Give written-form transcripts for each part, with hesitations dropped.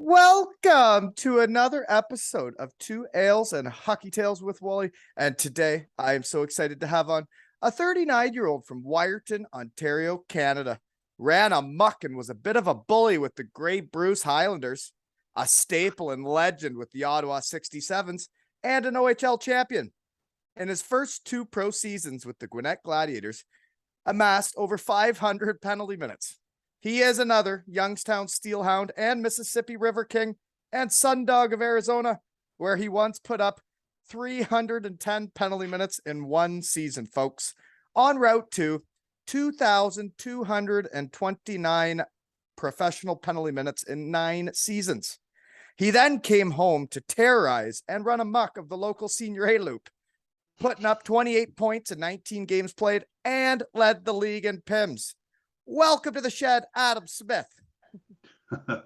Welcome to another episode of Two Ales and Hockey Tales with Wally. And today I am so excited to have on a 39-year-old from Wyerton, Ontario, Canada. Ran amok and was a bit of a bully with the Grey Bruce Highlanders, a staple and legend with the Ottawa 67s, and an OHL champion. In his first two pro seasons with the Gwinnett Gladiators, amassed over 500 penalty minutes. He is another Youngstown Steelhound and Mississippi River King and Sundog of Arizona, where he once put up 310 penalty minutes in one season, folks, en route to 2,229 professional penalty minutes in 9 seasons. He then came home to terrorize and run amok of the local Senior A loop, putting up 28 points in 19 games played and led the league in pims. Welcome to the shed, Adam Smyth.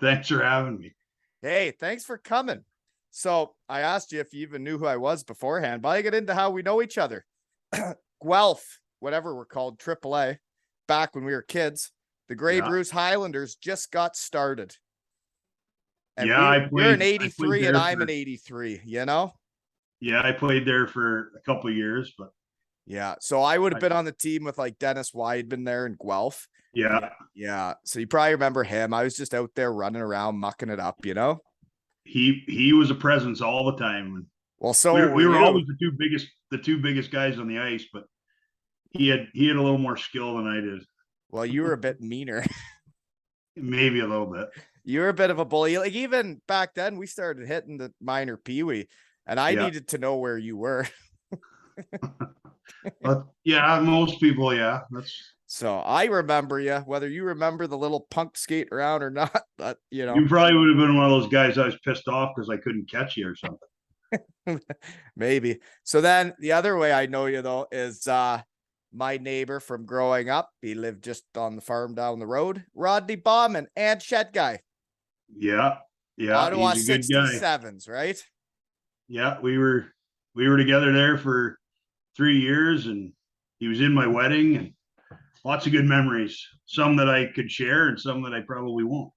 Thanks for having me. Hey, thanks for coming. So I asked you if you even knew who I was beforehand, but I get into how we know each other. Guelph, whatever we're called, AAA, back when we were kids. The Grey Bruce Highlanders just got started. And you're an 83 and I'm an 83, you know? Yeah, I played there for a couple of years, but yeah. So I would have been on the team with like Dennis Weidman there in Guelph. Yeah. So you probably remember him. I was just out there running around, mucking it up, you know? He was a presence all the time. Well, so we were always the two biggest guys on the ice, but he had a little more skill than I did. Well, you were a bit meaner. Maybe a little bit. You were a bit of a bully. Like even back then, we started hitting the minor peewee, and I needed to know where you were. But yeah, most people, So I remember you, whether you remember the little punk skate around or not, but you know. You probably would have been one of those guys I was pissed off because I couldn't catch you or something. Maybe. So then the other way I know you though is my neighbor from growing up. He lived just on the farm down the road, Rodney Bauman and Shed Guy. Yeah. Ottawa 67s, right? Yeah, we were together there for 3 years, and he was in my wedding, and lots of good memories. Some that I could share, and some that I probably won't.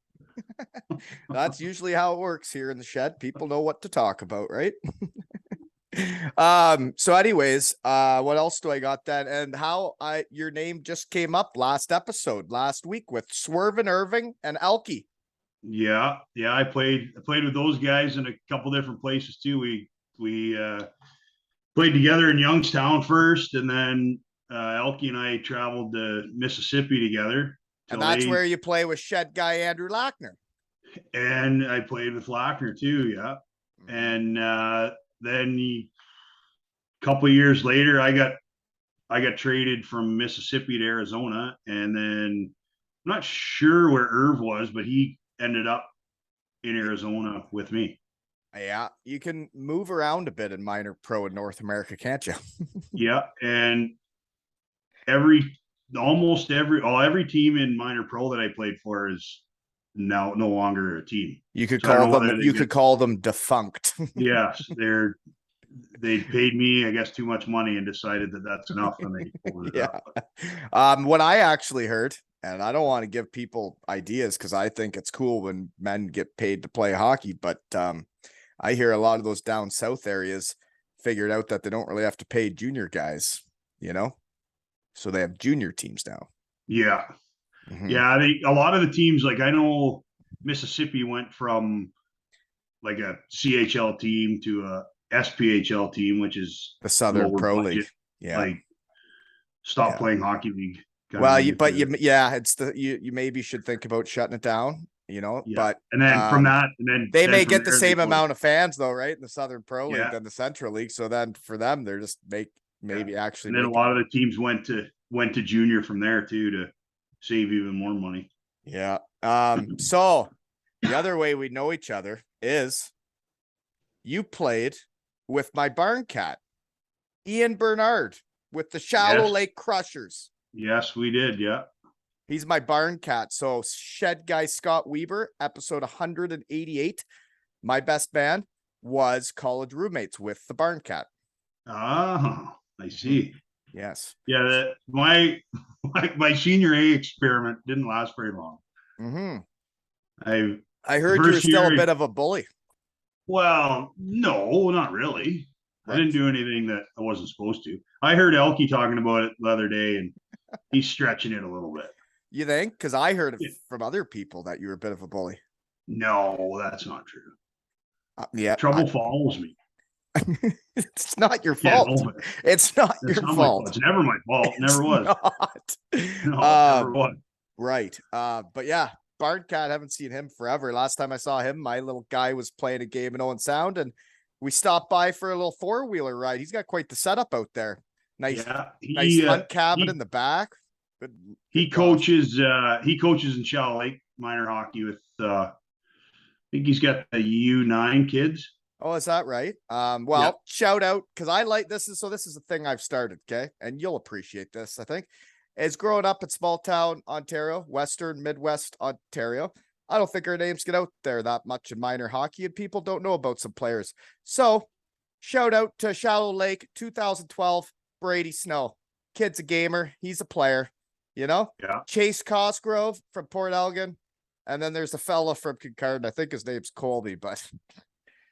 That's usually how it works here in the shed. People know what to talk about, right? So anyways, what else do I got then? And how your name just came up last week with Swervin Irving and Elke. Yeah, I played with those guys in a couple different places too. We played together in Youngstown first, and then Elke and I traveled to Mississippi together. And that's where you play with Shed Guy Andrew Lackner. And I played with Lackner too, yeah. And then a couple of years later, I got traded from Mississippi to Arizona, and then I'm not sure where Irv was, but he ended up in Arizona with me. Yeah, you can move around a bit in minor pro in North America, can't you? Yeah, and every team in minor pro that I played for is now no longer a team. You could call them defunct. Yes, they paid me, I guess, too much money and decided that that's enough, and they pulled it up. What I actually heard, and I don't want to give people ideas because I think it's cool when men get paid to play hockey, but I hear a lot of those down south areas figured out that they don't really have to pay junior guys, you know? So they have junior teams now. Yeah. Mm-hmm. Yeah, a lot of the teams, like I know Mississippi went from like a CHL team to a SPHL team, which is the Southern Pro League. Yeah. Like stop playing hockey league. Well, you maybe should think about shutting it down. You know, but and then from that, and then they may get the same amount of fans though, right? In the Southern Pro League than the Central League. So then for them, they're just actually. And then a lot of the teams went to junior from there too to save even more money. Yeah. So the other way we know each other is you played with my barn cat, Ian Bernard, with the Shallow Lake Crushers. Yes, we did. Yeah. He's my barn cat. So Shed Guy Scott Weber, episode 188. My best man was college roommates with the barn cat. Oh, I see. Yes. Yeah. My senior A experiment didn't last very long. Mm-hmm. I The heard you were first still a year, bit of a bully. well, no, not really. I Right. didn't do anything that I wasn't supposed to. I heard Elkie talking about it the other day, and he's stretching it a little bit. You think? Because I heard Yeah. from other people that you were a bit of a bully. No, that's not true. Yeah, Trouble follows me. it's not your I can't fault. help it. It's not That's your not my fault. fault. It's never my fault. It's Never was. not. No, it never Um, was. right. But yeah, Barncat, haven't seen him forever. Last time I saw him, my little guy was playing a game in Owen Sound, and we stopped by for a little four-wheeler ride. He's got quite the setup out there. Nice, Yeah, nice hunt cabin he in the back. Good, he good gosh. coaches in Shell Lake minor hockey with I think he's got the U9 kids. Oh, is that right? Yeah, Well, shout out because I like this is a thing I've started, okay? And you'll appreciate this, I think. Is growing up in small town Ontario, Western Midwest Ontario. I don't think our names get out there that much in minor hockey, and people don't know about some players. So, shout out to Shallow Lake 2012 Brady Snow. Kid's a gamer, he's a player, you know? yeah, Chase Cosgrove from Port Elgin. And then there's a fella from Kincardine. I think his name's Colby, but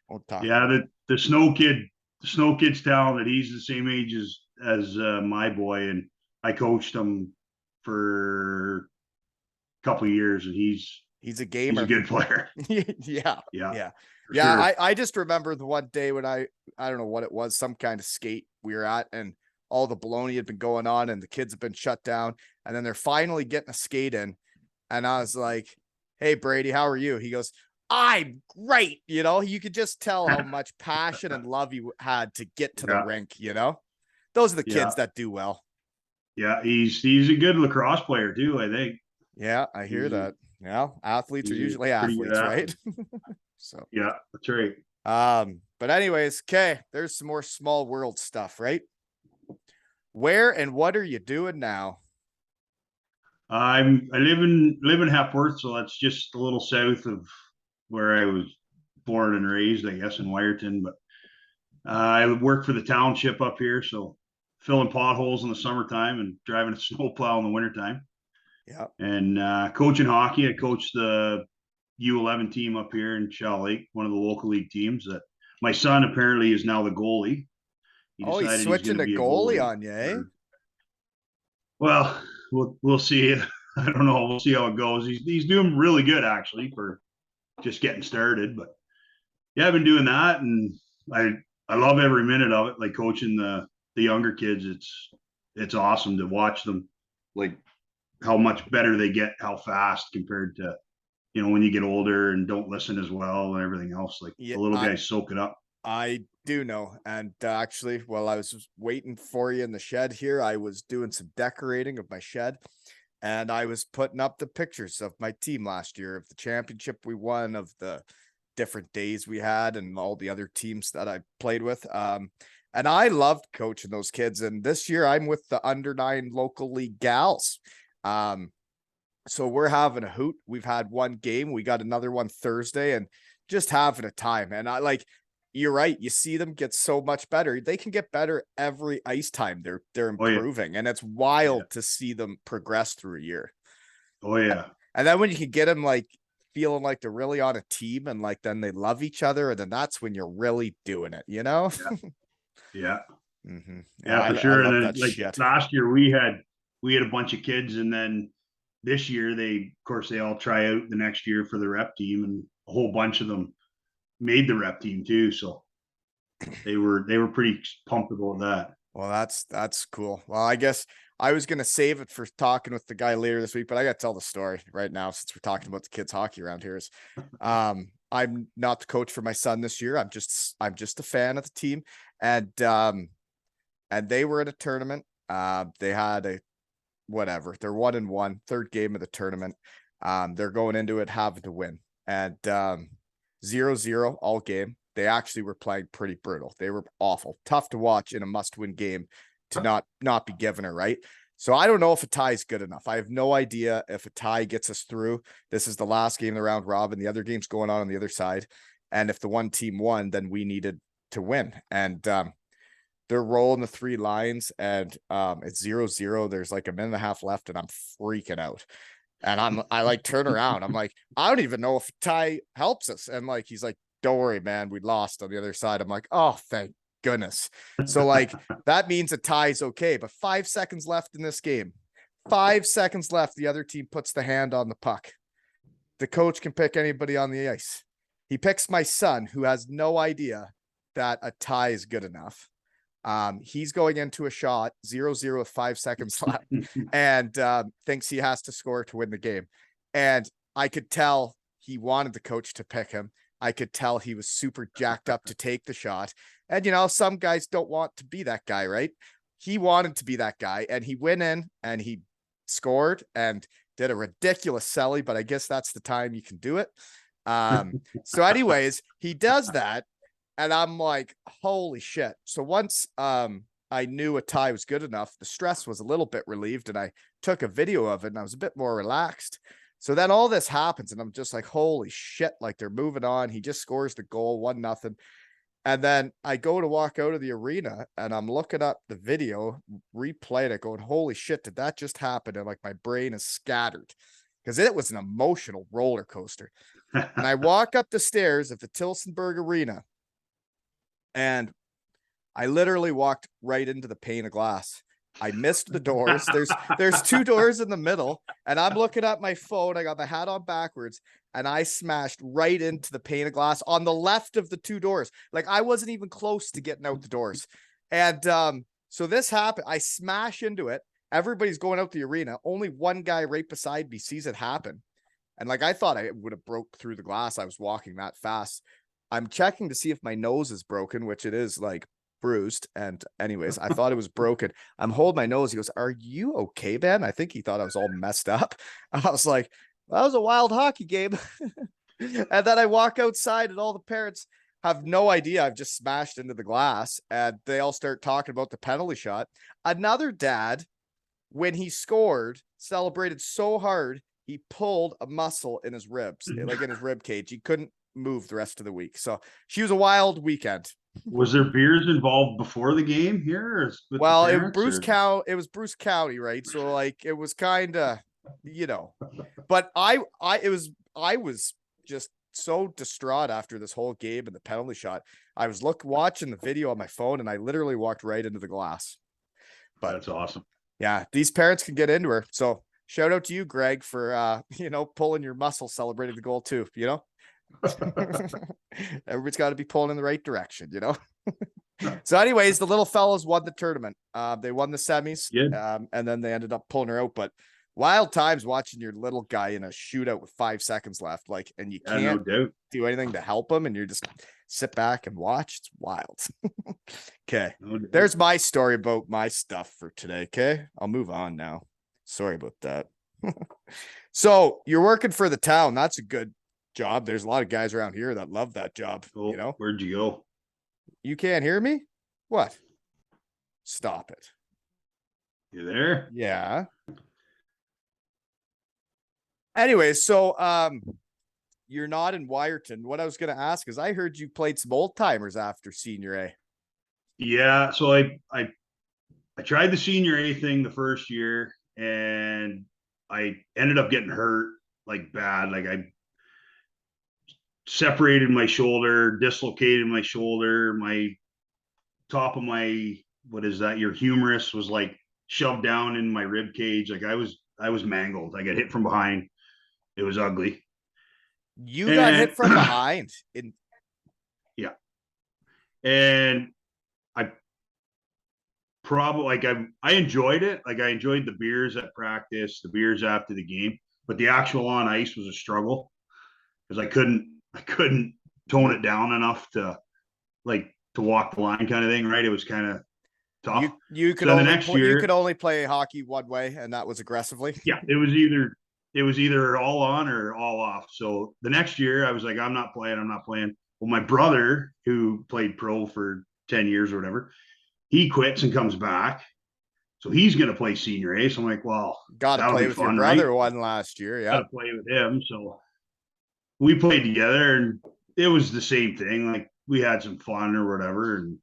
won't talk yeah. about it. The Snow Kid's talented. He's the same age as my boy, and I coached him for a couple of years, and He's a he's a gamer. good player. Yeah. Yeah, Yeah. for Yeah. sure. I just remember the one day when I don't know what it was, some kind of skate we were at, and all the baloney had been going on and the kids have been shut down. And then they're finally getting a skate in. And I was like, hey, Brady, how are you? He goes, I'm great. You know, you could just tell how much passion and love you had to get to the Yeah, rink, you know? Those are the yeah, kids that do well. yeah. He's a good lacrosse player too. I think Yeah, I hear he's a that. Yeah, athletes are he's a usually pretty good athletes, right? athlete. So, Yeah, that's right. but anyways, okay, there's some more small world stuff, right? Where and what are you doing now? I live in Hepworth, so that's just a little south of where I was born and raised, I guess, in Wyerton. But I work for the township up here, so filling potholes in the summertime and driving a snowplow in the wintertime. Yeah. And coaching hockey. I coach the U11 team up here in Shell Lake, one of the local league teams. That my son apparently is now the goalie. He Oh, he's decided he's going switching to to be a goalie goalie. on you, eh? Well, we'll see. I don't know. We'll see how it goes. He's doing really good actually for just getting started. But yeah, I've been doing that, and I love every minute of it. Like coaching the younger kids, it's awesome to watch them, like how much better they get, how fast compared to when you get older and don't listen as well and everything else. Like Yeah, the little guys soak it up. I do know. And actually, while I was waiting for you in the shed here, I was doing some decorating of my shed, and I was putting up the pictures of my team last year, of the championship we won, of the different days we had, and all the other teams that I played with. And I loved coaching those kids. And this year I'm with the under 9 local league gals. Um, so we're having a hoot. We've had one game. We got another one Thursday, and just having a time. And I like, you're right. You see them get so much better. They can get better every ice time. They're Oh yeah, improving, and it's yeah. wild to see them progress through a year. Oh yeah, And then when you can get them like feeling like they're really on a team, and like then they love each other, and then that's when you're really doing it, you know? yeah, yeah. Yeah, Yeah, for I sure. And love then that like shit. last year we had a bunch of kids, and then this year of course they all try out the next year for the rep team, and a whole bunch of them made the rep team too. So they were pretty pumped about that. Well, that's cool. Well, I guess I was gonna save it for talking with the guy later this week, but I gotta tell the story right now since we're talking about the kids hockey around here. Is I'm not the coach for my son this year. I'm just a fan of the team. And they were at a tournament. They had a whatever. They're 1-1, third game of the tournament. They're going into it having to win. And 0-0 all game. They actually were playing pretty brutal. They were awful, tough to watch in a must-win game to not be given her right. So I don't know if a tie is good enough. I have no idea if a tie gets us through. This is the last game of the round robin. The other game's going on the other side. And if the one team won, then we needed to win. And they're rolling the 3 lines, and it's 0-0. There's like a minute and a half left, and I'm freaking out. And I like turn around. I'm like, I don't even know if tie helps us. And like, he's like, don't worry, man. We lost on the other side. I'm like, oh, thank goodness. So like, that means a tie is okay. But 5 seconds left in this game. 5 seconds left. The other team puts the hand on the puck. The coach can pick anybody on the ice. He picks my son, who has no idea that a tie is good enough. He's going into a shot 0-0 with 5 seconds left and thinks he has to score to win the game. And I could tell he wanted the coach to pick him. I could tell he was super jacked up to take the shot. And, you know, some guys don't want to be that guy, right? He wanted to be that guy, and he went in and he scored and did a ridiculous celly, but I guess that's the time you can do it. So anyways, he does that. And I'm like, holy shit. So once I knew a tie was good enough, the stress was a little bit relieved, and I took a video of it and I was a bit more relaxed. So then all this happens and I'm just like, holy shit, like they're moving on. He just scores the goal, 1-0. And then I go to walk out of the arena and I'm looking up the video, replaying it, going, holy shit, did that just happen? And like my brain is scattered because it was an emotional roller coaster. And I walk up the stairs of the Tilsonburg Arena, and I literally walked right into the pane of glass. I missed the doors. There's 2 doors in the middle, and I'm looking at my phone. I got the hat on backwards, and I smashed right into the pane of glass on the left of the 2 doors. Like I wasn't even close to getting out the doors. And so this happened. I smash into it. Everybody's going out the arena. Only one guy right beside me sees it happen. And like I thought I would have broke through the glass. I was walking that fast. I'm checking to see if my nose is broken, which it is like bruised. And anyways, I thought it was broken. I'm holding my nose. He goes, are you okay, Ben? I think he thought I was all messed up. I was like, that was a wild hockey game. And then I walk outside and all the parents have no idea I've just smashed into the glass, and they all start talking about the penalty shot. Another dad, when he scored, celebrated so hard, he pulled a muscle in his ribs, like in his rib cage. He couldn't move the rest of the week. So she was a wild weekend. Was there beers involved before the game here, or with Well, the parents? it was Bruce County, right? So like it was kind of, you know, but I was just so distraught after this whole game and the penalty shot. I was watching the video on my phone, and I literally walked right into the glass. But that's awesome. Yeah, these parents can get into her. So shout out to you, Greg, for you know, pulling your muscle, celebrating the goal too, you know. Everybody's got to be pulling in the right direction, you know. So anyways, the little fellas won the tournament. They won the semis, and then they ended up pulling her out. But wild times watching your little guy in a shootout with 5 seconds left, like, and you can't do anything to help him, and you're just sit back and watch. It's wild. Okay, there's my story about my stuff for today. Okay, I'll move on now. Sorry about that. So you're working for the town. That's a good job. There's a lot of guys around here that love that job. Oh, you know, where'd you go? You can't hear me? What? Stop it. You there? Yeah. Anyway, so you're not in Wyerton. What I was going to ask is I heard you played some old timers after senior A. Yeah, so I tried the senior A thing the first year, and I ended up getting hurt like bad. Like I separated my shoulder, dislocated my shoulder, my top of my, what is that? Your humerus was like shoved down in my rib cage. Like I was mangled. I got hit from behind. It was ugly. You got hit from behind. Yeah. And I probably like I enjoyed it. Like I enjoyed the beers at practice, the beers after the game, but the actual on ice was a struggle because I couldn't tone it down enough to walk the line kind of thing, right? It was kind of tough. You could only play hockey one way, and that was aggressively. Yeah, it was either all on or all off. So the next year I was like, I'm not playing. Well, my brother, who played pro for 10 years or whatever, he quits and comes back. So he's going to play senior A. So I'm like, well, got to play with your brother one last year. Yeah. Got to play with him. So we played together, and it was the same thing. Like we had some fun or whatever. And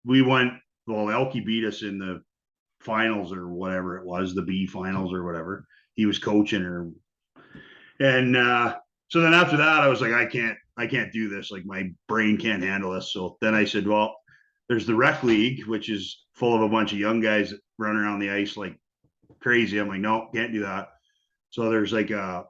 we went, well, Elke beat us in the finals or whatever it was, the B finals or whatever. He was coaching, or And so then after that, I was like, I can't do this. Like my brain can't handle this. So then I said, well, there's the rec league, which is full of a bunch of young guys that run around the ice like crazy. I'm like, no, can't do that. So there's like a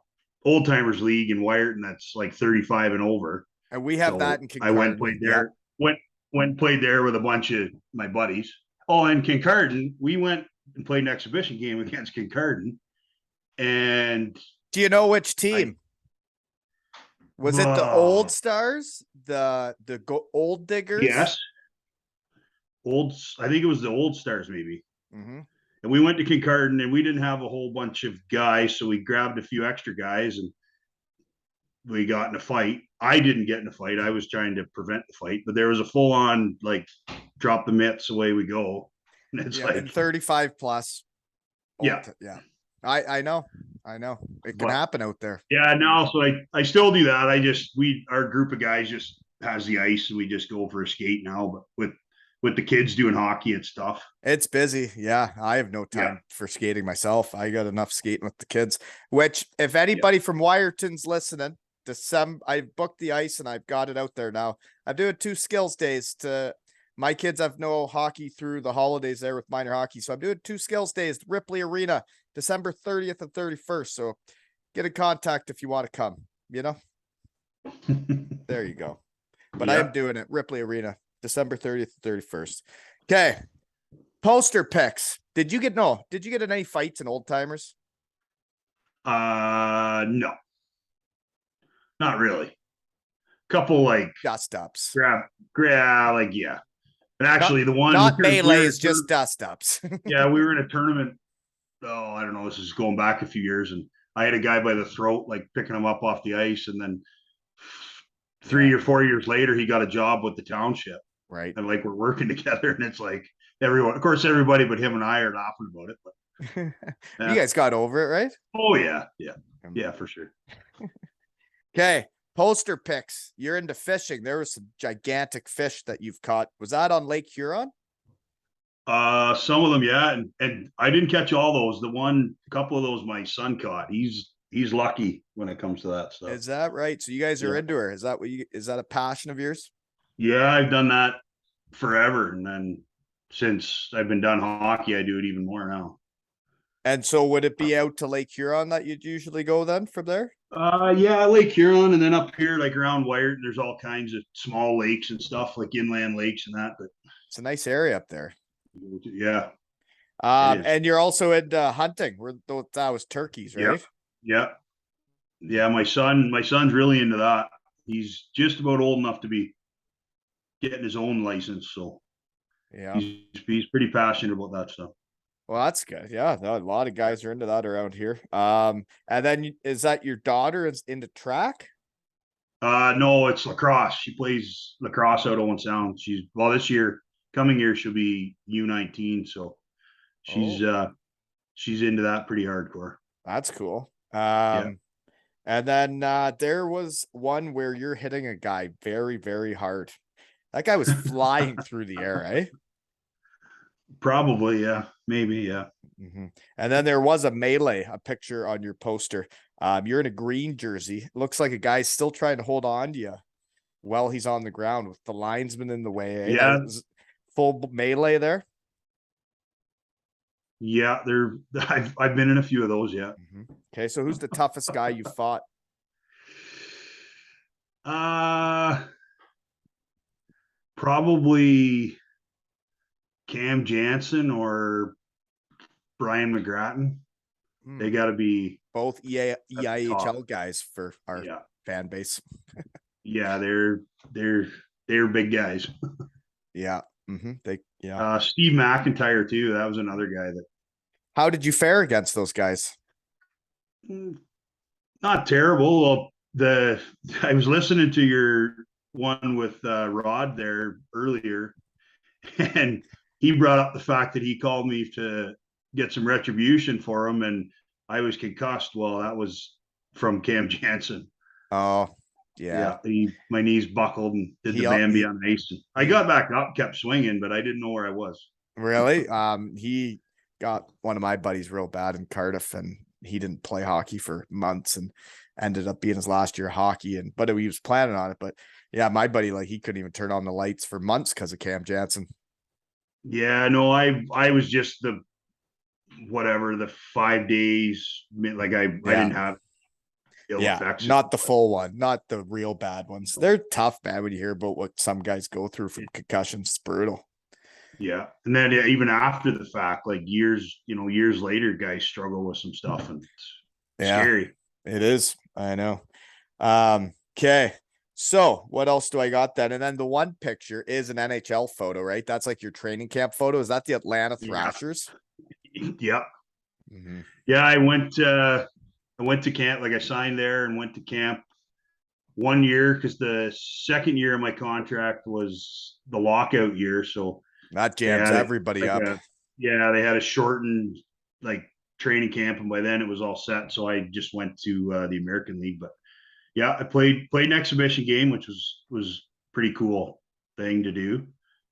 old timers league in Wyerton that's like 35 and over. And we have that So in I went Kincardine. played Yeah. there. Went played there with a bunch of my buddies. Oh, and Kincardine, we went and played an exhibition game against Kincardine. And Do you know which I team? Was it the Old Stars? The Old Diggers? yes, old. I think it was the Old Stars maybe. Mm-hmm. And we went to Kincardine, and we didn't have a whole bunch of guys, so we grabbed a few extra guys, and we got in a fight. I didn't get in a fight. I was trying to prevent the fight, but there was a full on like drop the mitts, away we go. And it's Yeah, like and 35 plus. yeah, Yeah. I know. It can but happen out there. yeah, no, so I still do that. Our group of guys just has the ice and we just go for a skate now. But with the kids doing hockey, it's tough. It's busy. Yeah, I have no Yeah. time for skating myself. I got enough skating with the kids. Which, if Yeah. anybody from Wyerton's listening, December, I've booked the ice and I've got it out there now. I'm doing 2 skills days to my kids have no hockey through the holidays there with minor hockey. So I'm doing 2 skills days, Ripley Arena, December 30th and 31st. So get in contact if you want to come, you know? There you go. But I am doing it, Ripley Arena, December 30th and 31st. Okay. Poster picks. Did you get in any fights in old timers? No, not really. Couple like Dust ups. grab like yeah. And actually, the one Not we were melees, just dust ups. yeah, we were in a tournament. Oh, I don't know. This is going back a few years, and I had a guy by the throat, like picking him up off the ice, and then 3 or 4 years later, he got a job with the township, Right. and like we're working together, and it's like everyone, of course, everybody but him and I are laughing about it. But yeah. You guys got over it, right? Oh yeah, for sure. Okay. Poster picks. You're into fishing. There was some gigantic fish that you've caught. Was that on Lake Huron? Some of them, yeah, and I didn't catch all those. A couple of those, my son caught. He's lucky when it comes to that stuff. Is that right? So you guys are into her. Is that a passion of yours? Yeah, I've done that forever, and then since I've been done hockey, I do it even more now. And so would it be out to Lake Huron that you'd usually go then from there? Yeah, Lake Huron, and then up here, like around Wyerton, there's all kinds of small lakes and stuff, like inland lakes and that. But It's a nice area up there. yeah, and you're also into hunting. That was turkeys, right? Yeah. My son's really into that. He's just about old enough to be getting his own license, so Yeah. he's pretty passionate about that stuff. Well, that's good. Yeah, no, a lot of guys are into that around here. And then is that your daughter is into track? No, it's lacrosse. She plays lacrosse out Owen Sound. Coming year, she'll be U19, so she's into that pretty hardcore. That's cool. Yeah. And then there was one where you're hitting a guy very, very hard. That guy was flying through the air, eh? Probably, yeah. Maybe, yeah. Mm-hmm. And then there was a picture on your poster. You're in a green jersey. Looks like a guy's still trying to hold on to you while he's on the ground with the linesman in the way. Eh? Yeah. Full melee there. Yeah, I've been in a few of those, yeah. Mm-hmm. Okay, so who's the toughest guy you fought? Probably Cam Jansen or Brian McGrattan. They got to be both EIHL guys for our fan base. Yeah, they're big guys. Yeah. Mm-hmm. Steve McIntyre too. That was another guy that. How did you fare against those guys? Not terrible. Well, I was listening to your one with Rod there earlier, and he brought up the fact that he called me to get some retribution for him, and I was concussed. Well, that was from Cam Jansen. Oh, yeah. My knees buckled and did the Bambi on ice. I got back up, kept swinging, but I didn't know where I was. Really? He got one of my buddies real bad in Cardiff, and he didn't play hockey for months. And ended up being his last year of hockey, but he was planning on it. But yeah, my buddy, like, he couldn't even turn on the lights for months because of Cam Jansen. Yeah, no, I was just the whatever the 5 days. Like I Yeah. didn't have ill Yeah, effects. not the full one, not the real bad ones. They're tough, man, when you hear about what some guys go through from concussions. It's brutal. Yeah, and then yeah, even after the fact, like years later, guys struggle with some stuff, and it's Yeah, scary. it is. I know. Okay. So what else do I got then? And then the one picture is an NHL photo, right? That's like your training camp photo. Is that the Atlanta Yeah, Thrashers? yeah, Mm-hmm. yeah. I went to camp. Like I signed there and went to camp 1 year because the second year of my contract was the lockout year. So That they jams had it everybody like up. yeah, they had a shortened like training camp, and by then it was all set. So I just went to the American League. But yeah, I played an exhibition game, which was pretty cool thing to do,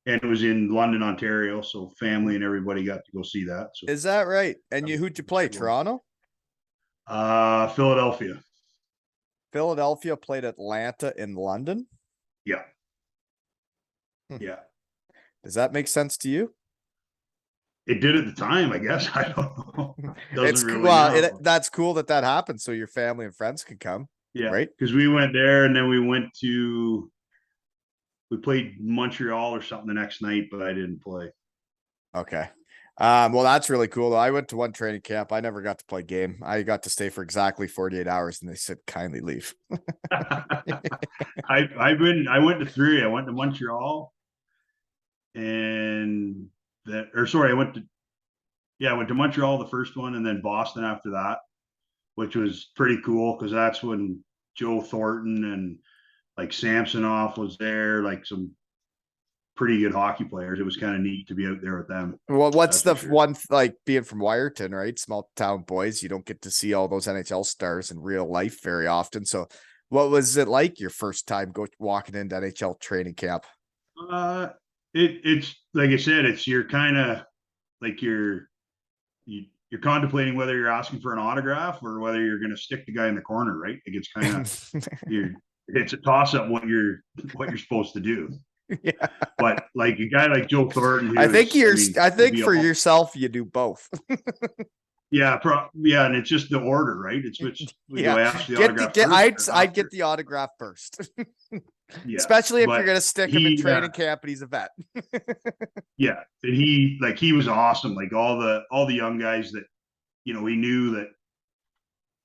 and it was in London, Ontario. So family and everybody got to go see that. So Is that right? And who'd you play? Toronto? Philadelphia. Philadelphia played Atlanta in London? Yeah, Hmm. yeah. Does that make sense to you? It did at the time, I guess. I don't know. It's Doesn't really well, now. that's cool that happened, so your family and friends can come, Yeah, right? because we went there and then we played Montreal or something the next night, but I didn't play. Okay. Well, that's really cool though. I went to one training camp. I never got to play game. I got to stay for exactly 48 hours and they said kindly leave. I went to three. I went to Montreal and I went to Montreal the first one and then Boston after that, which was pretty cool because that's when Joe Thornton and like Samsonov was there, like some pretty good hockey players. It was kind of neat to be out there with them. Well, what's the Sure. one, like, being from Wyerton, right? Small town boys, you don't get to see all those NHL stars in real life very often. So what was it like your first time walking into NHL training camp? Uh, it's like I said, it's you're kind of like you're contemplating whether you're asking for an autograph or whether you're going to stick the guy in the corner, right? Like it's kind of you're it's a toss up what you're supposed to do. Yeah. But like a guy like Joe Thornton, I think I mean, I think for all, yourself, you do both. yeah, yeah, and it's just the order, right? It's which do Yeah. I ask the autograph first? I'd get the autograph first. Yeah, Especially if you're but gonna stick him in training camp and he's a vet. yeah, and he was awesome. Like all the young guys that he knew that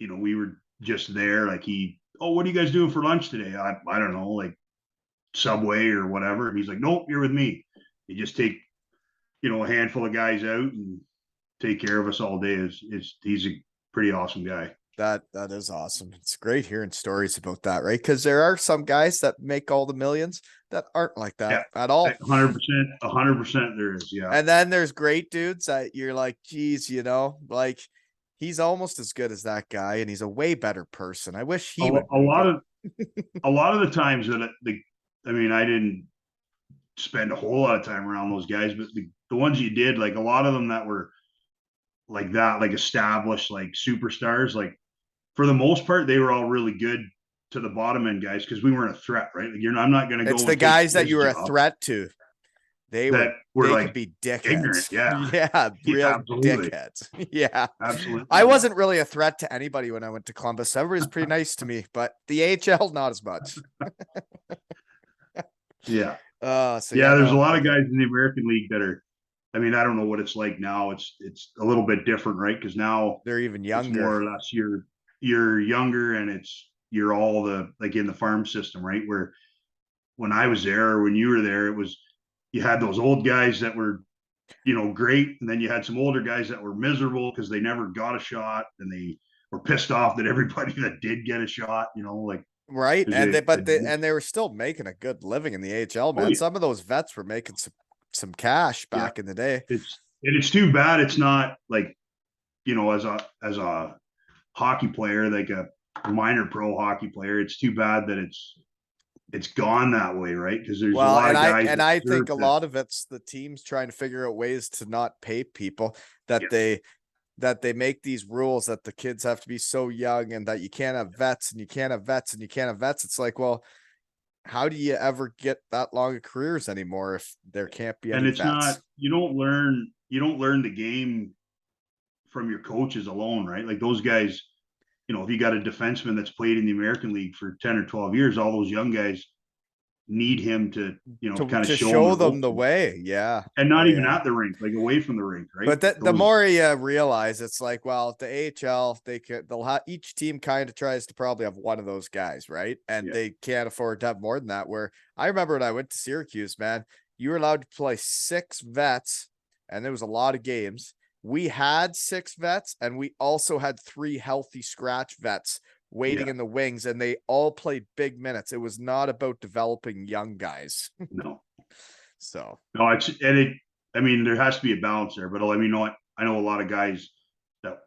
we were just there. Like what are you guys doing for lunch today? I don't know, like Subway or whatever. And he's like, nope, you're with me. You just take a handful of guys out and take care of us all day. He's a pretty awesome guy. That is awesome. It's great hearing stories about that, right? Because there are some guys that make all the millions that aren't like that at all. 100% there is. Yeah. And then there's great dudes that you're like, geez, like, he's almost as good as that guy, and he's a way better person. I wish he would. A lot of the times that I mean, I didn't spend a whole lot of time around those guys, but the ones you did, like a lot of them that were like that, like established, like superstars, like for the most part, they were all really good to the bottom end guys because we weren't a threat, right? Like I'm not going to go. It's the guys that you were a threat to. They like could be dickheads. Ignorant, yeah. Yeah, real absolutely. dickheads. Yeah. Absolutely. I wasn't really a threat to anybody when I went to Columbus. Everybody was pretty nice to me, but the AHL, not as much. Yeah. So yeah, there's a lot of guys in the American League that are, I mean, I don't know what it's like now. It's a little bit different, right? Because now they're even younger. It's more or less you're younger and you're all like in the farm system, right? Where when I was there or when you were there, you had those old guys that were, great. And then you had some older guys that were miserable because they never got a shot and they were pissed off that everybody that did get a shot, like. Right. And they were still making a good living in the AHL, man. Oh, yeah. Some of those vets were making some cash back in the day. It's too bad it's not like, as a hockey player, like a minor pro hockey player, it's too bad that it's gone that way, right? Because there's a lot of guys. I think a lot of it's the teams trying to figure out ways to not pay people that that they make these rules that the kids have to be so young and that you can't have vets and you can't have vets and you can't have vets. It's like, well, how do you ever get that long of careers anymore if there can't be And any it's not, vets? you don't learn the game from your coaches alone, right? Like those guys, if you got a defenseman that's played in the American League for 10 or 12 years, all those young guys need him to, kind of To show them show the them ropes, the way. Yeah. and not Oh even yeah. at the rink, like away from the rink, right? But Like the those, more you realize, it's like, well, the AHL, each team kind of tries to probably have one of those guys, right? And yeah, they can't afford to have more than that. Where I remember when I went to Syracuse, man, you were allowed to play 6 vets, and there was a lot of games. We had 6 vets, and we also had 3 healthy scratch vets waiting yeah, in the wings, and they all played big minutes. It was not about developing young guys. no, So no, I mean, there has to be a balance there, but I mean, I know a lot of guys that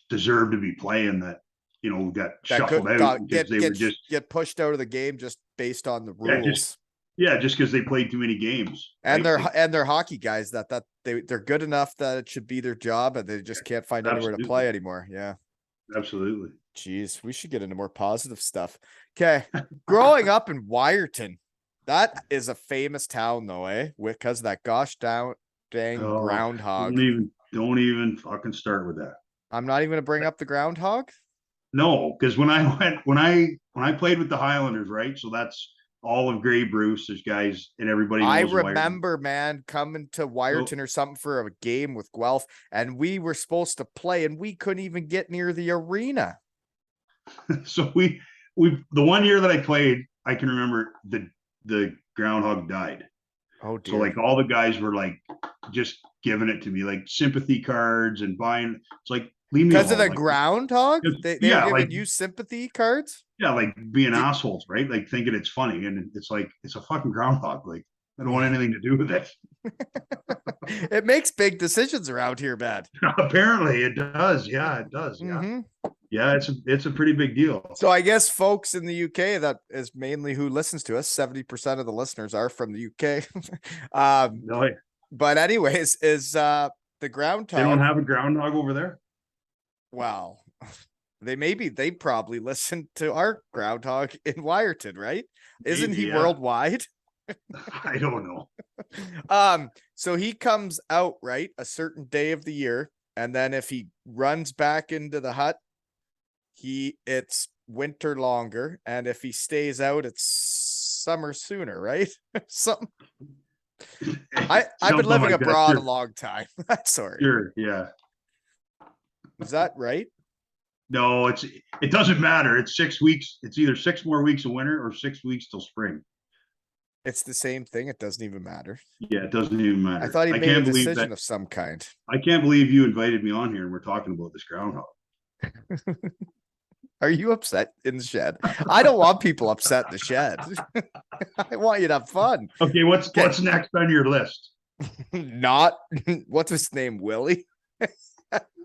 deserve to be playing that, got that shuffled could out got because they were just, get pushed out of the game just based on the yeah, just, rules. yeah, just because they played too many games, And right? Like, they're hockey guys they're good enough that it should be their job, and they just can't find anywhere to absolutely, play anymore. Yeah. absolutely. Jeez, we should get into more positive stuff. Okay. Growing up in Wyerton, that is a famous town though, eh? Because of that gosh dang Oh, groundhog. don't even fucking start with that. I'm not even gonna bring up the groundhog. No, because when I played with the Highlanders, right? So that's all of Grey Bruce. There's guys, and everybody I knows Wire. remember, man, coming to So, Wyerton or something for a game with Guelph, and we were supposed to play, and we couldn't even get near the arena. so we the one year that I played, I can remember the groundhog died. Oh So dear. like all the guys were like just giving it to me, like sympathy cards and buying. It's like leave me Because of alone. the Like groundhog, they were yeah, giving you sympathy cards. like being Did, assholes, right? Like thinking it's funny, and it's like it's a fucking groundhog. Like I don't want anything to do with it. it makes big decisions around here, man. Apparently, it does. Yeah, it does. Yeah, Mm-hmm. yeah. It's a pretty big deal. So I guess folks in the UK, that is mainly who listens to us. 70% of the listeners are from the UK. No, But anyways, is the they don't groundhog. have a groundhog over there. Wow. They probably listen to our groundhog in Wyerton, right? Isn't Maybe, he yeah. worldwide? I don't know. So he comes out, right, a certain day of the year, and then if he runs back into the hut, it's winter longer, and if he stays out, it's summer sooner, right? Something. I've been Something living like that. abroad a Sure, long time. Sorry. sure, yeah. Is that right? No, it doesn't matter. It's 6 weeks. It's either 6 more weeks of winter or 6 weeks till spring. It's the same thing. It doesn't even matter. Yeah, it doesn't even I matter. thought he I made a can't believe that. decision of some kind. I can't believe you invited me on here and we're talking about this groundhog. Are you upset in the shed? I don't want people upset in the shed. I want you to have fun. Okay, what's next on your list? Not what's his name, Willie?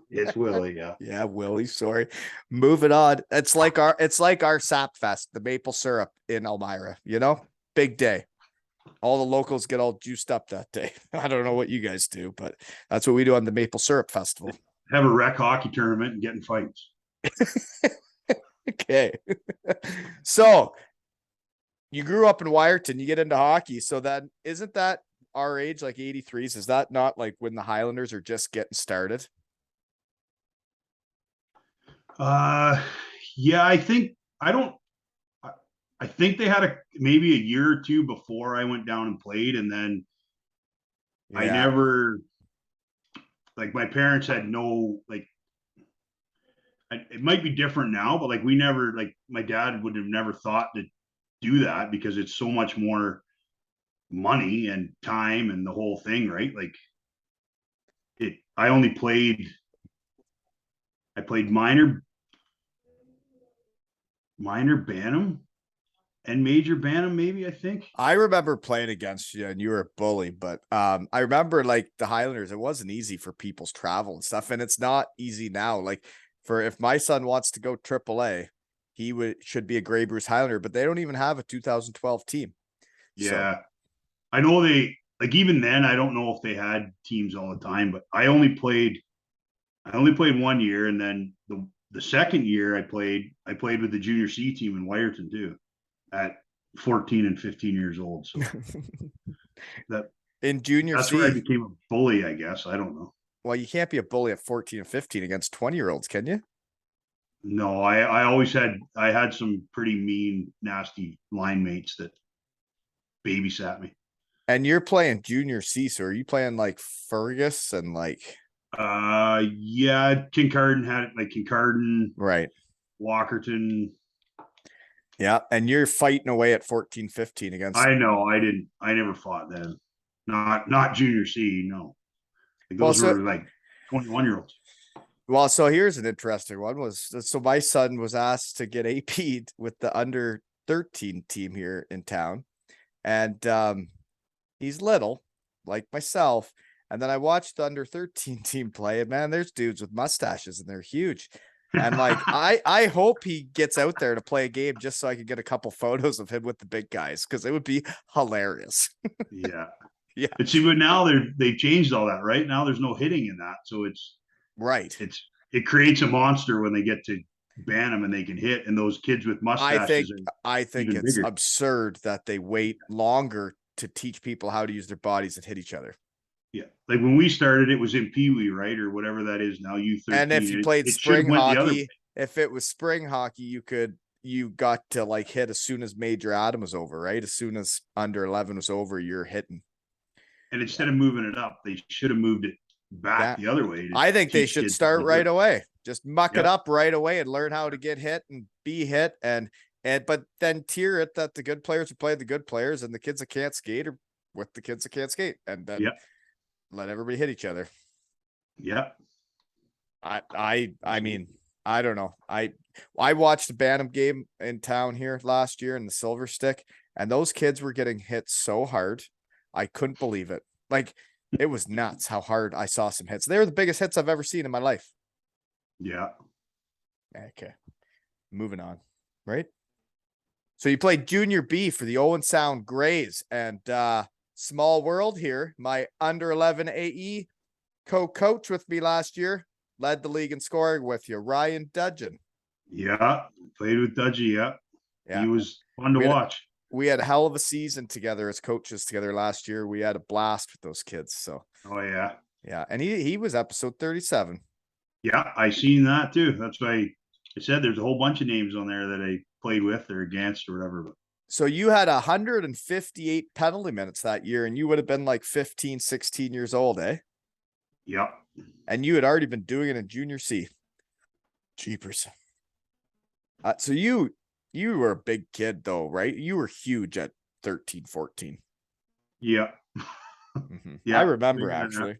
It's Willie, yeah. Yeah, Willie. Sorry. Moving on. It's like our Sap Fest, the maple syrup in Elmira. Big day. All the locals get all juiced up that day. I don't know what you guys do, but that's what we do on the Maple Syrup Festival. Have a rec hockey tournament and get in fights. Okay. So you grew up in Wyerton, you get into hockey. So then isn't that our age, like 83s? Is that not like when the Highlanders are just getting started? Yeah, I think they had maybe a year or two before I went down and played, and then I Yeah. never, like, my parents had no, like, it might be different now, but like we never, like, my dad would have never thought to do that because it's so much more money and time and the whole thing, right? Like I played minor Bantam and major Bantam, maybe, I think. I remember playing against you and you were a bully, but I remember like the Highlanders, it wasn't easy for people's travel and stuff, and it's not easy now. Like for if my son wants to go AAA, should be a Grey Bruce Highlander, but they don't even have a 2012 team. So Yeah. I know they, like, even then, I don't know if they had teams all the time, but I only played I only played 1 year, and then the second year I played with the junior C team in Wyerton too, at 14 and 15 years old. So that In junior that's where I C. became a bully, I guess. I don't know. Well, you can't be a bully at 14 and 15 against 20-year-olds, can you? No, I always had some pretty mean, nasty line mates that babysat me. And you're playing junior C, so are you playing like Fergus and like Yeah, Kincardine had it, like Kincardine, right? Walkerton. Yeah, and you're fighting away at 14, 15 against. I know. I never fought them. Not junior C. No, like Well, those so were like 21-year-olds. well, so here's an interesting one. So my son was asked to get AP'd with the under 13 team here in town, and he's little, like myself. And then I watched the under 13 team play, and man, there's dudes with mustaches and they're huge. And like I hope he gets out there to play a game just so I could get a couple photos of him with the big guys, because it would be hilarious. Yeah. Yeah. But see, but now they've changed all that, right? Now there's no hitting in that, so Right. it creates a monster when they get to ban them and they can hit, and those kids with I think mustaches are I think even it's bigger. absurd that they wait longer to teach people how to use their bodies and hit each other. Yeah, like when we started, it was in Pee Wee, right, or whatever that is now. And if you U13, played it should have spring went the other way. hockey, if it was spring hockey, you got to like hit as soon as Major Adam was over, right? As soon as under 11 was over, you're hitting. And instead of moving it up, they should have moved it back Yeah. the other way. I think they should start right away. Just muck it up right away and learn how to get hit and be hit, and but then tier it that the good players will play the good players and the kids that can't skate are with the kids that can't skate, and then let everybody hit each other. Yeah. I mean, I don't know. I watched the Bantam game in town here last year in the Silver Stick, and those kids were getting hit so hard. I couldn't believe it. Like, it was nuts how hard I saw some hits. They were the biggest hits I've ever seen in my life. Yeah. Okay. Moving on. Right. So you played junior B for the Owen Sound Grays, and small world here. My under 11 AE co-coach with me last year led the league in scoring with you, Ryan Dudgeon. Yeah. Played with Dudgy. Yeah. He was fun to watch. We had a hell of a season together as coaches together last year. We had a blast with those kids. So oh yeah. Yeah. And he was episode 37. Yeah, I seen that too. That's why I said there's a whole bunch of names on there that I played with or against or whatever. But so you had 158 penalty minutes that year, and you would have been like 15, 16 years old, eh? Yep. And you had already been doing it in junior C. Jeepers. So you were a big kid though, right? You were huge at 13, 14. Yeah. Mm-hmm. Yeah. I remember actually.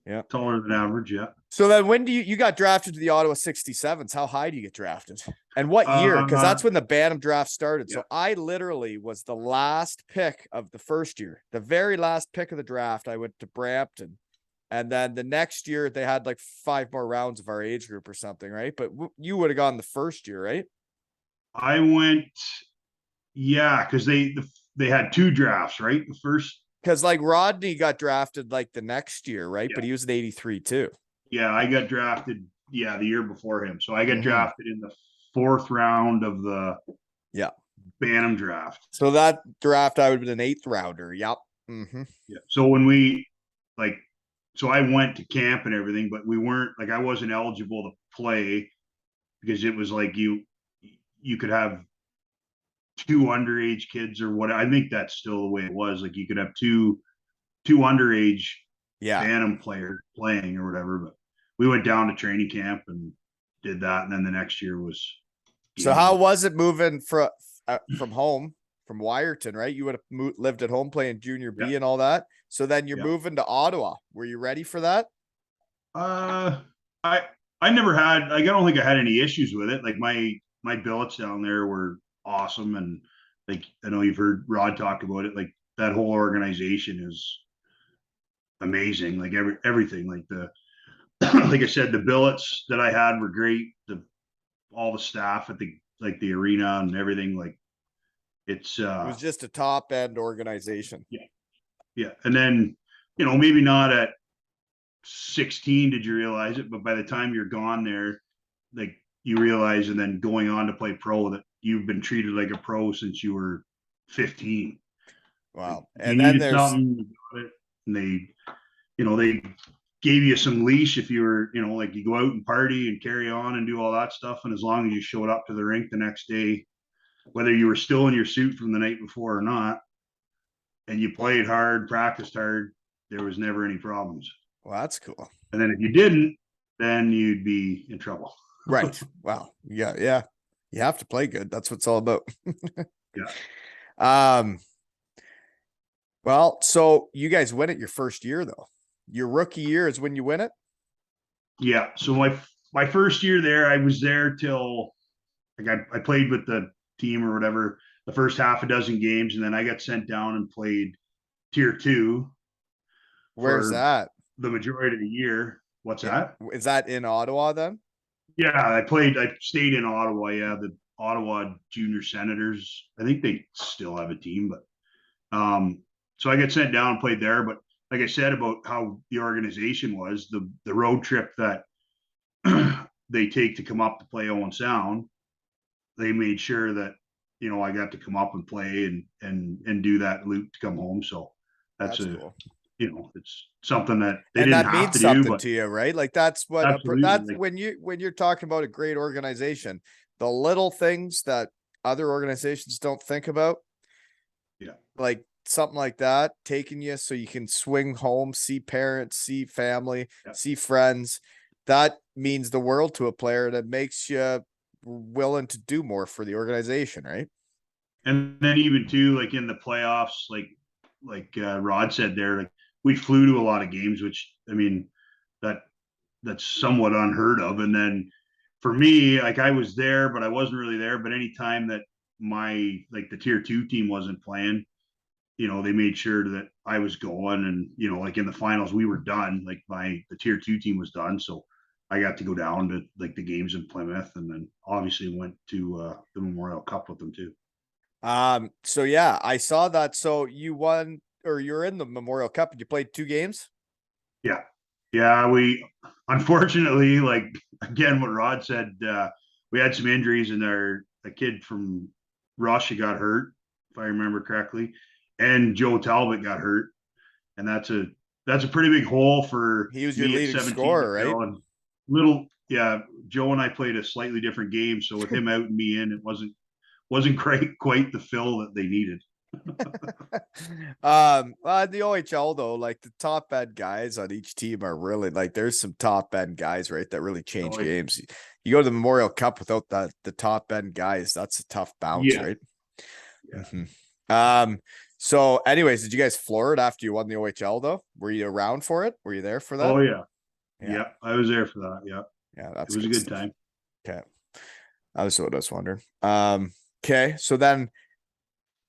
Yeah. Taller than average. Yeah. So then when do you got drafted to the Ottawa 67s? How high do you get drafted? And what year? Because that's when the Bantam draft started. Yeah. So I literally was the last pick of the first year. The very last pick of the draft, I went to Brampton. And then the next year they had like 5 more rounds of our age group or something, right? But you would have gone the first year, right? I went, yeah, because they had 2 drafts, right? The first, because like Rodney got drafted like the next year, right? Yeah. But he was an 83 too. Yeah, I got drafted, the year before him. So I got drafted in the 4th round of the Bantam draft. So that draft, I would have been an 8th rounder. Yep. Mm-hmm. Yeah. So when we so I went to camp and everything, but we weren't I wasn't eligible to play because it was like you could have 2 underage kids or what. I think that's still the way it was. Like you could have two underage Bantam players playing or whatever. But we went down to training camp and did that, and then the next year was. So how was it moving from home, from Wyerton, right? You would have lived at home playing junior B and all that. So then you're moving to Ottawa. Were you ready for that? I never had. I don't think I had any issues with it. Like my billets down there were awesome, and like I know you've heard Rod talk about it. Like that whole organization is amazing. Like everything. Like like I said, the billets that I had were great. All the staff at the arena and everything. Like it was just a top end organization. Yeah. And then maybe not at 16 did you realize it, but by the time you're gone there, like you realize, and then going on to play pro, that you've been treated like a pro since you were 15. Like Wow. if you And then needed there's something, you got it, and they gave you some leash if you were, like you go out and party and carry on and do all that stuff, and as long as you showed up to the rink the next day, whether you were still in your suit from the night before or not, and you played hard, practiced hard, there was never any problems. well, that's cool. And then if you didn't, then you'd be in trouble. Right. Wow. Yeah, yeah. You have to play good. That's what it's all about. Yeah. Well, so you guys win it your first year though. Your rookie year is when you win it? Yeah. So my first year there, I was there till like I played with the team or whatever the first half a dozen games, and then I got sent down and played tier 2 Where's for that? the majority of the year. What's that? Is that in Ottawa then? Yeah, I stayed in Ottawa. Yeah, the Ottawa Junior Senators. I think they still have a team, but so I got sent down and played there. But like I said about how the organization was, the road trip that they take to come up to play Owen Sound, they made sure that I got to come up and play and do that loop to come home. So that's cool. It's something that they And didn't that have means to something do, but to you, right? Like that's what absolutely, that's like, when you're talking about a great organization, the little things that other organizations don't think about. yeah. Like something like that, taking you so you can swing home, see parents, see family, Yeah. see friends. That means the world to a player, that makes you willing to do more for the organization, right? And then even too, like in the playoffs, like Rod said there, like we flew to a lot of games, which I mean that that's somewhat unheard of. And then for me, like I was there, but I wasn't really there. But anytime that my like the tier 2 team wasn't playing, they made sure that I was going. And like in the finals, we were done. Like the tier 2 team was done, so I got to go down to like the games in Plymouth, and then obviously went to the Memorial Cup with them too. So yeah, I saw that. So you won, or you're in the Memorial Cup and you played 2 games? Yeah. Yeah. We unfortunately, like again, what Rod said, we had some injuries, and a kid from Russia got hurt, if I remember correctly, and Joe Talbot got hurt. And that's a pretty big hole for He was your me at leading 17 to scorer, right? fill. And yeah, Joe and I played a slightly different game. So with him out and me in, it wasn't quite the fill that they needed. The OHL though, like the top end guys on each team are really like, there's some top end guys, right, that really change So games. You go to the Memorial Cup without the top end guys, that's a tough bounce, yeah. right? Yeah. So anyways, did you guys floor it after you won the OHL though? Were you around for it? Were you there for that? Oh yeah. Yeah. Yeah. I was there for that. Yeah. Yeah, It that's was a good stuff. time. Okay. That was what I was wondering. Okay, so then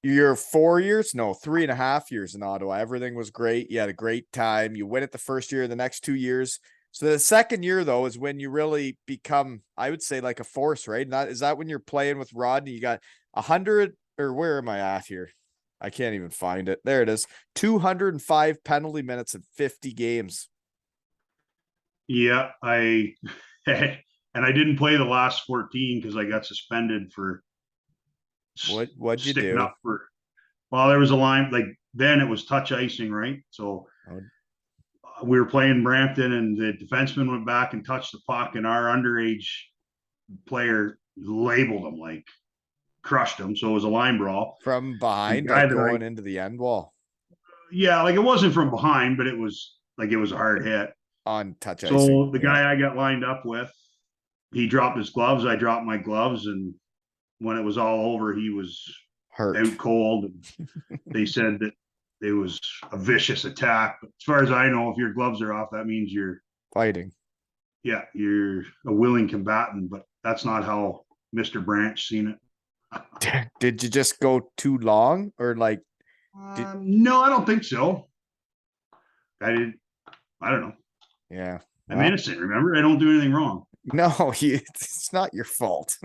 you're 4 years, no, 3.5 years in Ottawa. Everything was great. You had a great time. You win it the first year, the next 2 years. So the second year, though, is when you really become, I would say, like a force, right? Not is that when you're playing with Rodney? You got 100, or where am I at here? I can't even find it. There it is. 205 penalty minutes in 50 games. Yeah, I and I didn't play the last 14 because I got suspended for What'd you sticking do? up for. Well, there was a line like then it was touch icing, right? So Oh, we were playing Brampton, and the defenseman went back and touched the puck, and our underage player labeled him, like crushed him. So it was a line brawl. from And the behind, guy like that going into the end wall yeah, like it wasn't from behind, but it was a hard hit. on touch icing. So the Yeah. guy I got lined up with, he dropped his gloves. I dropped my gloves, and when it was all over, he was Hurt. out cold. And they said that it was a vicious attack. But as far as I know, if your gloves are off, that means Fighting. you're a willing combatant. But that's not how Mr. Branch seen it. Did you just go too long, or like No, I don't think so. I did. I don't know. yeah. I'm Well, innocent. Remember, I don't do anything wrong. no, it's not your fault.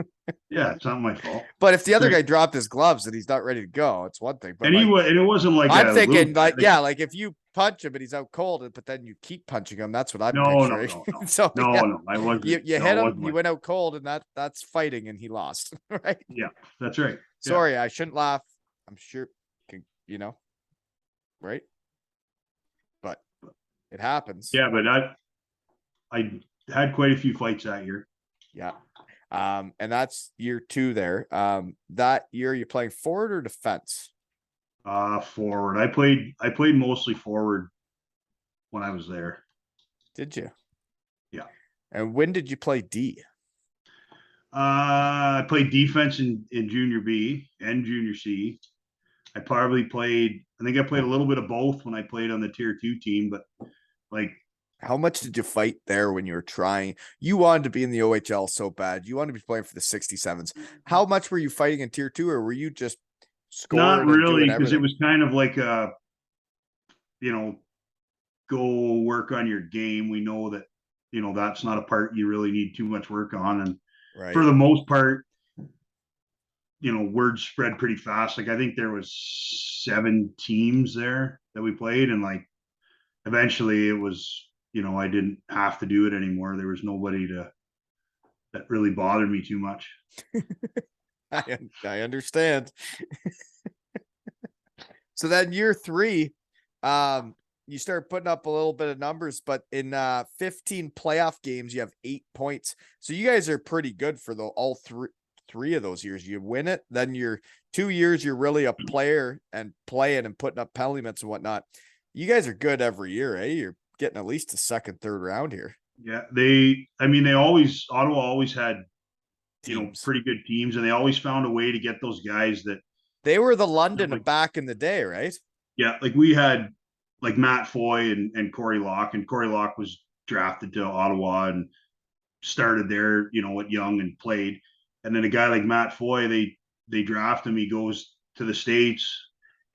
Yeah, it's not my fault. But if the other Right. guy dropped his gloves and he's not ready to go, it's one thing. But And like, and it wasn't like I'm a thinking little like, yeah, like if you punch him and he's out cold, but then you keep punching him. That's what I'm No, no, picturing. no, no, So no, yeah, no. I wasn't. you No, hit it him, wasn't he like. went out cold, and that's fighting, and he lost. Right? Yeah, that's right. Yeah. Sorry, I shouldn't laugh. I'm sure, right? But it happens. Yeah, but I had quite a few fights that year. Yeah. And that's year 2 there. That year you playing forward or defense? Forward. I played mostly forward when I was there. Did you? Yeah. And when did you play D? I played defense in junior B and junior C. I think I played a little bit of both when I played on the tier 2 team, but like, How much did you fight there when you were trying? You wanted to be in the OHL so bad. You wanted to be playing for the 67s. How much were you fighting in tier 2, or were you just not scoring and really, doing because it everything? was kind of like you know, go work on your game. We know that, that's not a part you really need too much work on. And for Right. the most part, word spread pretty fast. Like, I think there was 7 teams there that we played, and like eventually it was, I didn't have to do it anymore. There was nobody that really bothered me too much. I understand. So then year 3, you start putting up a little bit of numbers, but in 15 playoff games, you have 8 points. So you guys are pretty good for all three of those years. You win it, then your 2 years, you're really a player and playing and putting up penalty minutes and whatnot. You guys are good every year, eh? You're getting at least a second, third round here. Yeah, Ottawa always had, Teams. pretty good teams, and they always found a way to get those guys that, They were the London like, back in the day, right? yeah, like we had like Matt Foy and Corey Locke, and Corey Locke was drafted to Ottawa and started there, at young and played. And then a guy like Matt Foy, they draft him, he goes to the States,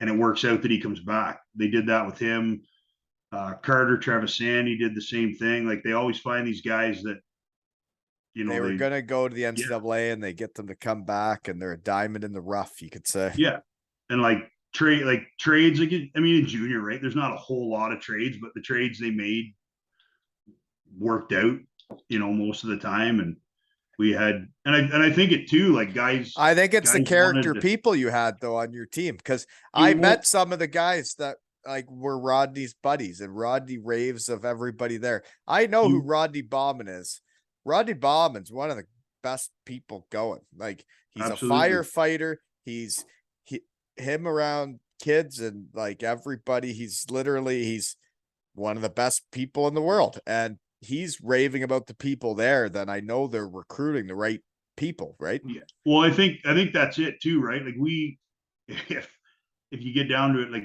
and it works out that he comes back. They did that with him. Carter Trevisani did the same thing. Like, they always find these guys that, They were going to go to the yeah, NCAA and they get them to come back, and they're a diamond in the rough, you could say. yeah. And like trades, like, I mean, in junior, right? There's not a whole lot of trades, but the trades they made worked out, most of the time. And we had, and I think it too, like, I think it's the character to, people you had though on your team, because you I won't, met some of the guys that like were Rodney's buddies, and Rodney raves of everybody there. I know who you Rodney Bauman is. Rodney Bauman's one of the best people going. Like, he's a absolutely, firefighter. He's him around kids and like everybody. He's one of the best people in the world, and he's raving about the people there. Then I know they're recruiting the right people, right? yeah. Well, I think that's it too, right? Like, if you get down to it, like,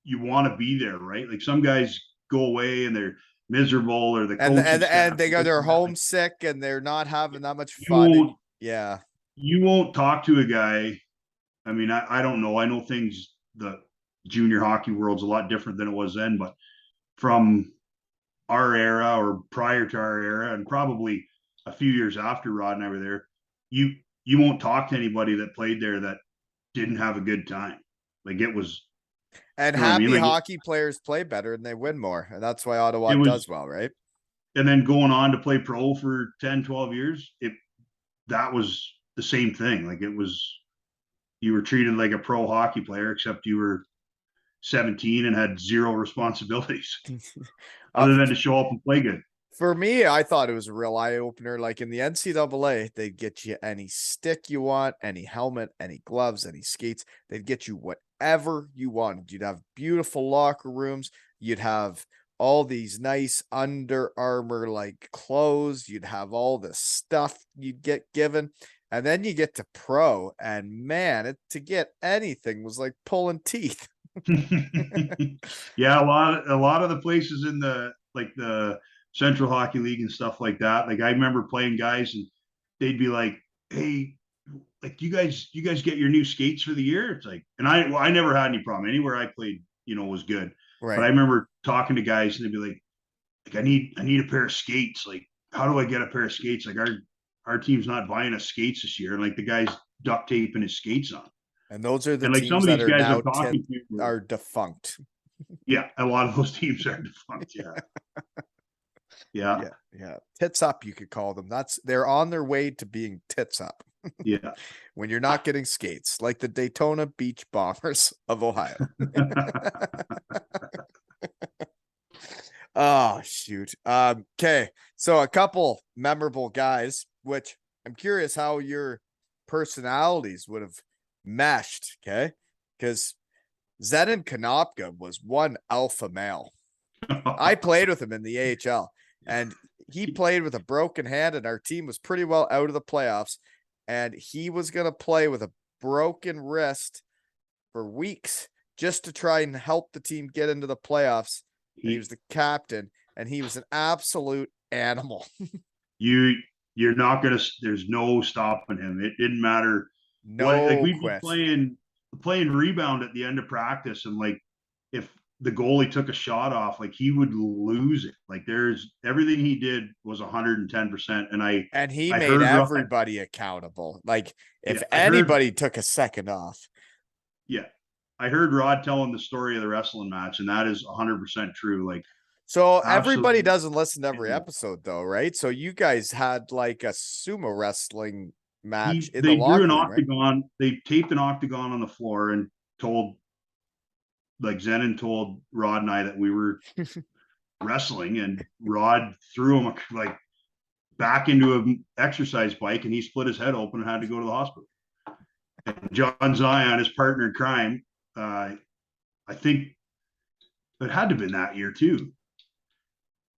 you want to be there, right? Like, some guys go away and they're miserable, or the and coaching staff, they're homesick and they're not having that much you fun. won't Yeah. you won't talk to a guy. I mean, I don't know. I know things, the junior hockey world's a lot different than it was then, but from our era or prior to our era, and probably a few years after Rod and I were there, you won't talk to anybody that played there that didn't have a good time. Like, it was, And you know what I mean? happy Like, hockey players play better and they win more. And that's why Ottawa it does was, well, right? and then going on to play pro for 10, 12 years, that was the same thing. Like, it was, you were treated like a pro hockey player, except you were 17 and had zero responsibilities Uh, other than to show up and play good. for me, I thought it was a real eye opener. Like in the NCAA, they'd get you any stick you want, any helmet, any gloves, any skates. They'd get you whatever you wanted. You'd have beautiful locker rooms. You'd have all these nice Under Armour like clothes. You'd have all this stuff you'd get given. And then you get to pro, and man, to get anything was like pulling teeth. Yeah, a lot of the places in the Central Hockey League and stuff like that. Like, I remember playing guys, and they'd be like, "Hey, like, you guys get your new skates for the year?" It's like, and I never had any problem. Anywhere I played, was good. But I Right. remember talking to guys, and they'd be like, I need a pair of skates. Like, how do I get a pair of skates? Like, our team's not buying us skates this year. And like, the guy's duct taping his skates on. And those are the And like, some teams of that these are guys now I'm talking to are defunct. Yeah, a lot of those teams are defunct. Yeah. Yeah. Yeah, yeah. Tits up, you could call them. They're on their way to being tits up Yeah. when you're not getting skates, like the Daytona Beach Bombers of Ohio. Oh shoot. Okay. So a couple memorable guys, which I'm curious how your personalities would have meshed. Okay. Because Zenon Konopka was one alpha male. I played with him in the AHL, and he played with a broken hand, and our team was pretty well out of the playoffs. And he was going to play with a broken wrist for weeks just to try and help the team get into the playoffs. And he was the captain, and he was an absolute animal. You're not gonna. There's no stopping him. It didn't matter what. Like No we'd be question. playing rebound at the end of practice, and like if the goalie took a shot off, like he would lose it. Like there's everything he did was 110%. And And he I made heard Rod. everybody accountable. Like if Yeah, anybody took a second off. Yeah, I heard Rod telling the story of the wrestling match, and that is 100% true. Like So everybody absolutely. doesn't listen to every episode though, right? So you guys had like a sumo wrestling match in the They drew an locker room, right? octagon. They taped an octagon on the floor and told like Zenon told Rod and I that we were wrestling, and Rod threw him like back into an exercise bike, and he split his head open and had to go to the hospital. And John Zion, his partner in crime, I think it had to have been that year too.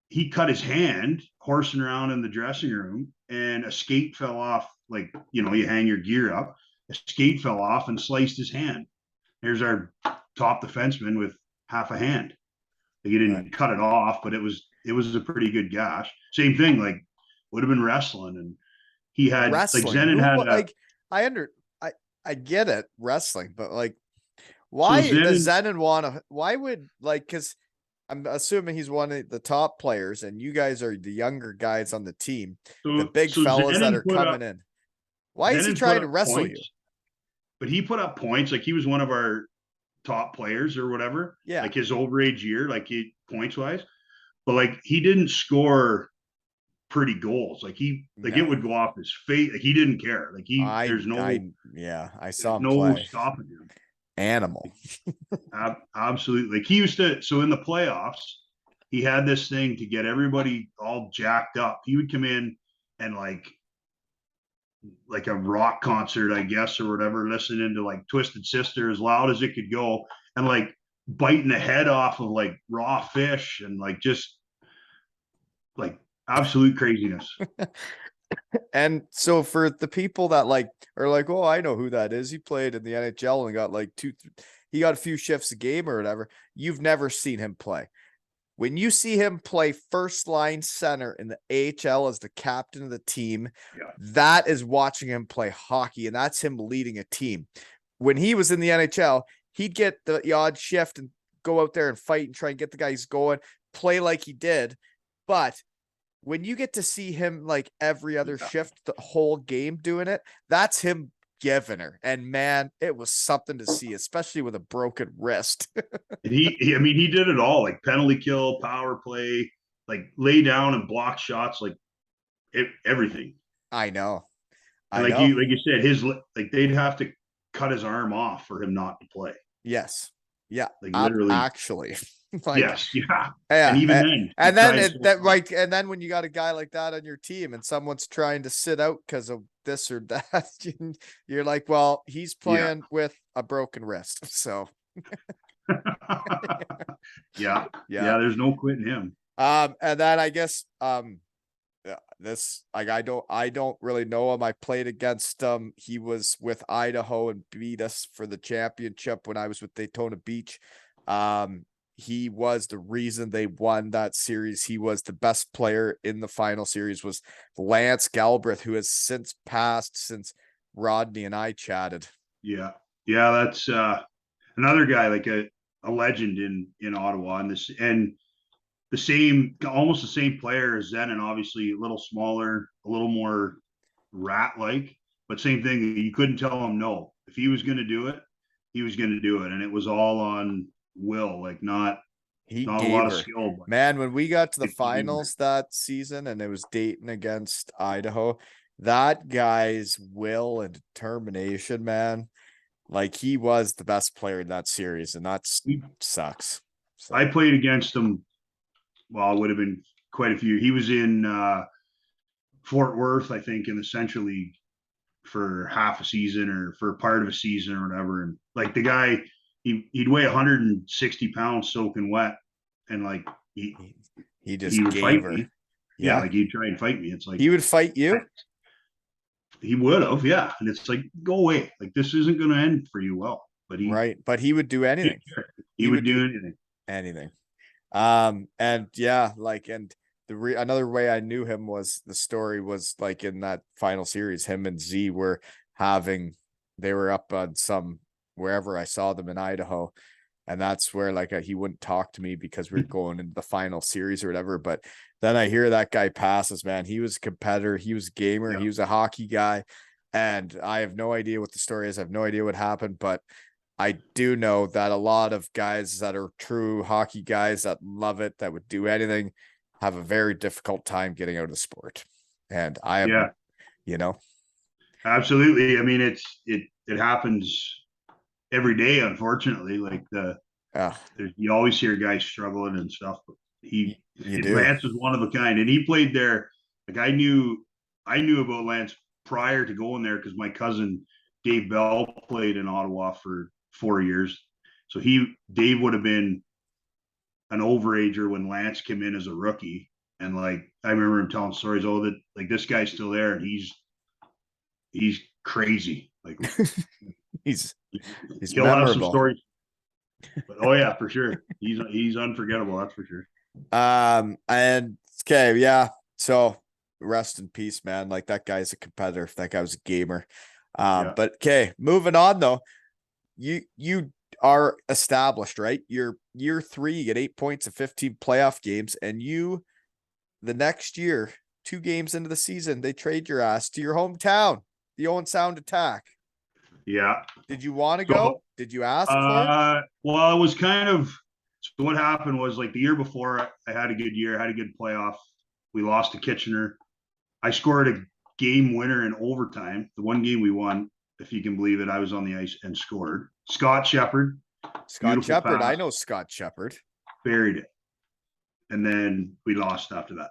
He cut his hand horsing around in the dressing room, and a skate fell off. Like, you hang your gear up. A skate fell off and sliced his hand. There's our top defenseman with half a hand. Like, he didn't cut it off, but it was a pretty good gash. Same thing, like would have been wrestling, and he had like Wrestling. Zenon Who had like I under I get it, wrestling, but like so why does Zenon Zenon want to why would like because I'm assuming he's one of the top players and you guys are the younger guys on the team, the big so fellas that Zenon are put up coming in. Why is he Zenon put trying to up wrestle you? points, but he put up points. Like he was one of our top players or whatever. Yeah. Like his overage year, like he points wise, but like he didn't score pretty goals. Like it would go off his face. Like he didn't care. Like I saw there's him no play. stopping him. Animal. Absolutely. Like he used to. So in the playoffs, he had this thing to get everybody all jacked up. He would come in and like a rock concert, I guess, or whatever, listening to like Twisted Sister as loud as it could go, and like biting the head off of like raw fish, and like just like absolute craziness. And so for the people that like are like, oh, I know who that is. He played in the NHL and got like he got a few shifts a game or whatever. You've never seen him play. When you see him play first line center in the AHL as the captain of the team, that is watching him play hockey, and that's him leading a team. When he was in the NHL, he'd get the odd shift and go out there and fight and try and get the guys going, play like he did. But when you get to see him like every other shift, the whole game doing it, that's him giving her. And man, it was something to see, especially with a broken wrist. And I mean, he did it all, like penalty kill, power play, like lay down and block shots, like everything. I know. And like you said, his like they'd have to cut his arm off for him not to play. Yes. Yeah. Like literally. Actually. Like, yes. Yeah. Yeah. And even then. And then when you got a guy like that on your team and someone's trying to sit out because of this or that, you're like, well, he's playing with a broken wrist. So yeah. There's no quitting him. And then I guess this like I don't really know him. I played against him. He was with Idaho and beat us for the championship when I was with Daytona Beach. He was the reason they won that series. He was the best player in the final series, was Lance Galbraith, who has since passed since Rodney and I chatted. Yeah. That's another guy, like a legend in Ottawa, and almost the same player as Zenon, obviously a little smaller, a little more rat-like, but same thing. You couldn't tell him no. If he was going to do it, he was going to do it, and it was all on will, like not He a gave lot of her. skill, but Man, when we got to the it gave her. finals that season and it was Dayton against Idaho, that guy's will and determination, man, like he was the best player in that series, and that sucks. I So played against him. Well, it would have been quite a few. He was in Fort Worth, I think, in the Central League for half a season or for part of a season or whatever. And like the guy, he'd weigh 160 pounds soaking wet, and like he, he he just would gave fight her. me. Yeah, Yeah. like he'd try and fight me. It's like He would fight you. he would have, yeah. And it's like, go away. Like this isn't going to end for you well. But Right. But he would do anything. he would do anything. Anything. And yeah, like, and another way I knew him was the story was like in that final series, him and Z were they were up on some wherever I saw them in Idaho. And that's where like he wouldn't talk to me because we were going into the final series or whatever. But then I hear that guy passes, man. He was a competitor. He was a gamer. Yeah. He was a hockey guy. And I have no idea what the story is. I have no idea what happened, but I do know that a lot of guys that are true hockey guys that love it, that would do anything, have a very difficult time getting out of the sport. And I have, Yeah, you know, absolutely. I mean, it happens every day, unfortunately. Like you always hear guys struggling and stuff, but you do. Lance was one of a kind, and he played there. Like I knew about Lance prior to going there because my cousin Dave Bell played in Ottawa for 4 years. So Dave would have been an overager when Lance came in as a rookie. And like I remember him telling stories, oh, that like this guy's still there and he's crazy. Like he's he'll have some memorable. stories. But oh yeah, for sure. He's unforgettable, that's for sure. And okay, yeah. So rest in peace, man. Like that guy's a competitor. That guy was a gamer. Yeah. But okay, moving on though. You are established, right? You're year 3, you get 8 points in 15 playoff games, and the next year, 2 games into the season, they trade your ass to your hometown, the Owen Sound Attack. Yeah. Did you want to So go? Did you ask for it? well, it was kind of so what happened was like the year before I had a good year, I had a good playoff. We lost to Kitchener. I scored a game winner in overtime. The one game we won, if you can believe it, I was on the ice and scored. Scott Shepard, Scott beautiful Shepard. I pass, know Scott Shepard. buried it. And then we lost after that.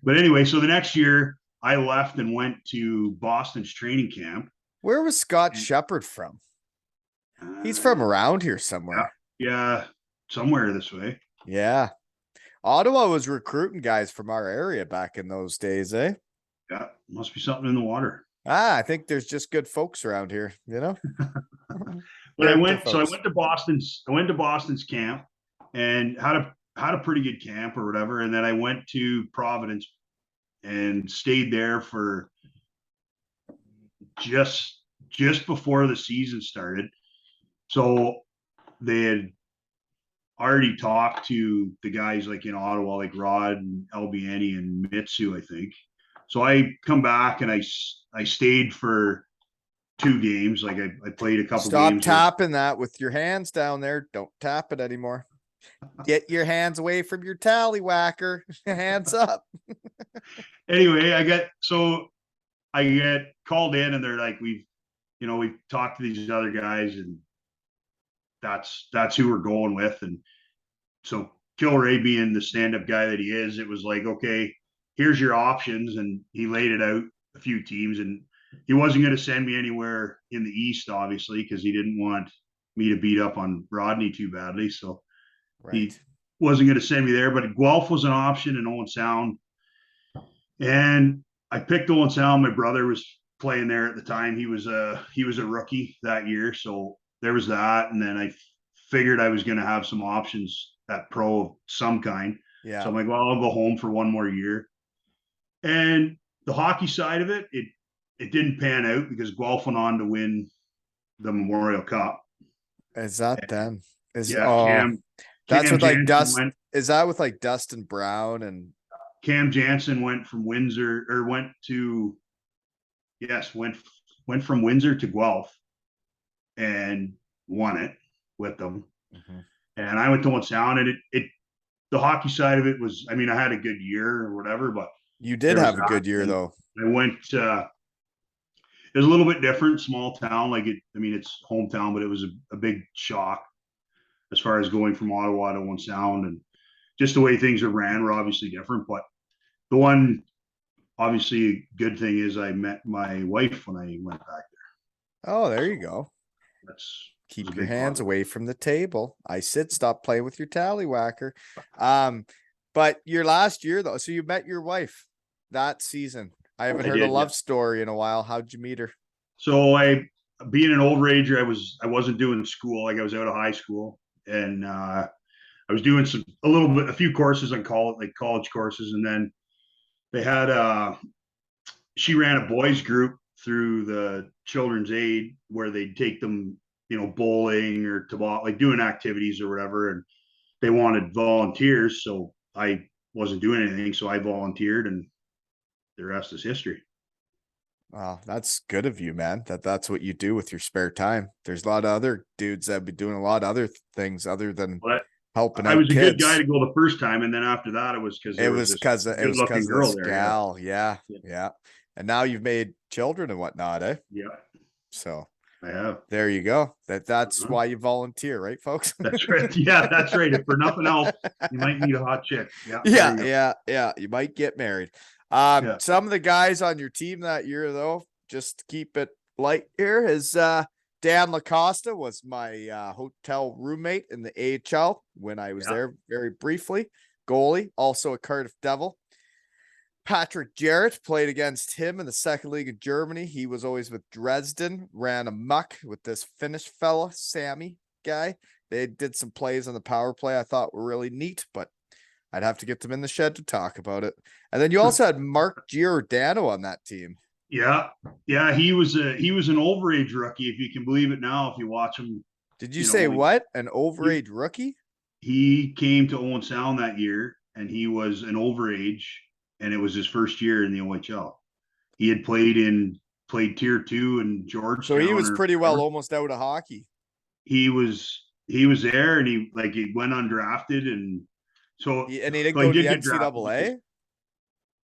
But anyway, so the next year I left and went to Boston's training camp. Where was Scott Shepard from? He's from around here somewhere. Yeah, somewhere this way. Yeah. Ottawa was recruiting guys from our area back in those days, eh? Yeah, must be something in the water. I think there's just good folks around here, you know? But I went to Boston's camp and had a pretty good camp or whatever. And then I went to Providence and stayed there for just before the season started. So they had already talked to the guys like in Ottawa, like Rod and Albiani and Mitsu, I think. So I come back and I stayed for 2 games. Like I played a couple Stop games. tapping that with your hands down there. Don't tap it anymore. Get your hands away from your tallywhacker. Hands up. Anyway, I get called in and they're like, we've talked to these other guys and that's who we're going with. And so Kilrea being the stand-up guy that he is, it was like, okay, here's your options. And he laid it out a few teams and he wasn't going to send me anywhere in the East, obviously, because he didn't want me to beat up on Rodney too badly. So he wasn't going to send me there, but Guelph was an option in Owen Sound. And I picked Owen Sound. My brother was playing there at the time. He was a rookie that year. So there was that. And then I figured I was going to have some options at pro of some kind. Yeah. So I'm like, well, I'll go home for one more year. And the hockey side of it didn't pan out because Guelph went on to win the Memorial Cup. Is that then? Cam that's with like Jansen is that with like Dustin Brown and Cam Jansen went from Windsor went from Windsor to Guelph and won it with them. And I went to Owen Sound, and the hockey side of it was, I mean, I had a good year or whatever, but You did there was have a that. good year And though. I went, it was a little bit different, small town. Like I mean, it's hometown, but it was a big shock as far as going from Ottawa to Owen Sound, and just the way things are ran were obviously different. But the one obviously good thing is I met my wife when I went back Oh, there there. you So go. was a Keep your big hands positive. away from the table. I said stop playing with your tallywhacker. But your last year though, so you met your wife that season. I haven't I heard a did, yeah. love story in a while. How'd you meet her? So being an overager, I wasn't doing school. Like I was out of high school, and I was doing a few courses on college, like college courses, and then they had she ran a boys group through the children's aid where they'd take them, bowling or like doing activities or whatever, and they wanted volunteers, so I wasn't doing anything, so I volunteered, and the rest is history. Wow, that's good of you, man. That's what you do with your spare time. There's a lot of other dudes that be doing a lot of other things other than But helping I out was a good guy kids. to go the first time, and then after that, it was because there was this It good was looking because of girl this there. Yeah, gal. Yeah, yeah, yeah. And now you've made children and whatnot, eh? yeah. So I have. there you go. That's Uh-huh. why you volunteer, right, folks? That's right. Yeah, that's right. If for nothing else, you might need a hot chick. Yeah, there Yeah, you go. yeah, yeah. You might get married. Yeah, Some of the guys on your team that year, though, just to keep it light here, is Dan Lacosta was my hotel roommate in the AHL when I was yeah, there very briefly. Goalie, also a Cardiff Devil. Patrick Jarrett played against him in the second league of Germany. He was always with Dresden, ran amok with this Finnish fella, Sammy guy. They did some plays on the power play I thought were really neat, but I'd have to get them in the shed to talk about it. And then you also had Mark Giordano on that team. yeah, yeah. He was an overage rookie, if you can believe it now. If you watch him, Did you you know, say like what? An he overage rookie? he came to Owen Sound that year, and he was an overage, and it was his first year in the OHL. He had played tier two in So he Georgetown was or pretty well whatever. almost out of hockey. He was there, and he went undrafted, and so He didn't but he go to the did get drafted because NCAA.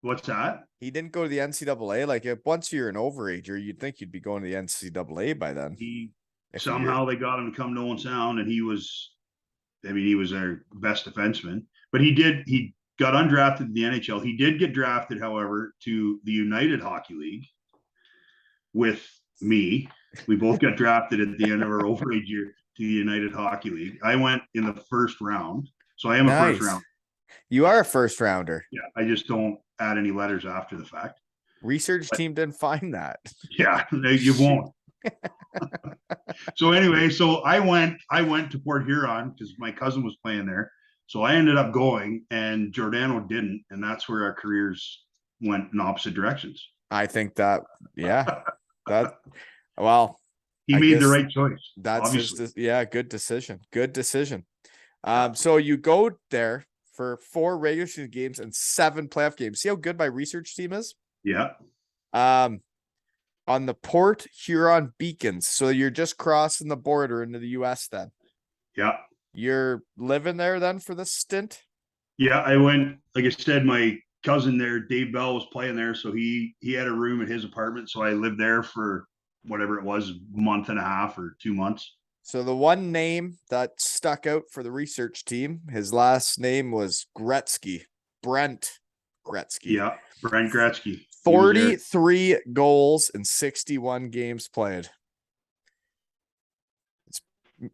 what's that? He didn't go to the NCAA. Like once you're an overager, you'd think you'd be going to the NCAA by then. He If you're somehow they got him to come to Owen Sound, and he was our best defenseman. But he got undrafted in the NHL. He did get drafted, however, to the United Hockey League with me. We both got drafted at the end of our overage year to the United Hockey League. I went in the first round, so I am a first nice. round. You are a first rounder. Yeah, I just don't add any letters after the fact. Research But team didn't find that. yeah, you won't. So anyway, so I went to Port Huron because my cousin was playing there. So I ended up going, and Giordano didn't, and that's where our careers went in opposite directions. I think that, yeah, that, well, He I made the guess right choice, that's obviously. yeah, good decision. Good decision. Yeah, So you go there for 4 regular season games and 7 playoff games. See how good my research team is? yeah, Um, on the Port Huron Beacons. So you're just crossing the border into the US then. yeah, You're living there then for this stint? yeah. I went, like I said, my cousin there, Dave Bell, was playing there, so he had a room at his apartment. So I lived there for whatever it was, a month and a half or 2 months. So the one name that stuck out for the research team, his last name was Gretzky, Brent Gretzky. Yeah, Brian Gretzky. He was there. 43 goals in 61 games played.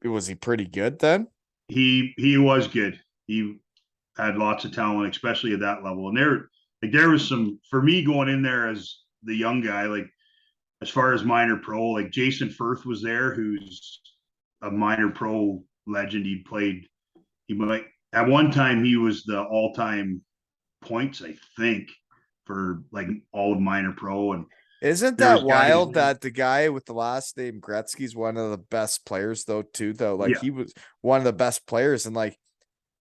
Was he pretty good then? He was good. He had lots of talent, especially at that level. And there was some for me going in there as the young guy, like as far as minor pro, like Jason Firth was there, who's a minor pro legend. He might at one time he was the all-time points, I think, for like all of minor pro. And Isn't there was that guys, wild that the guy with the last name Gretzky's one of the best players though too though? Like yeah, he was one of the best players and like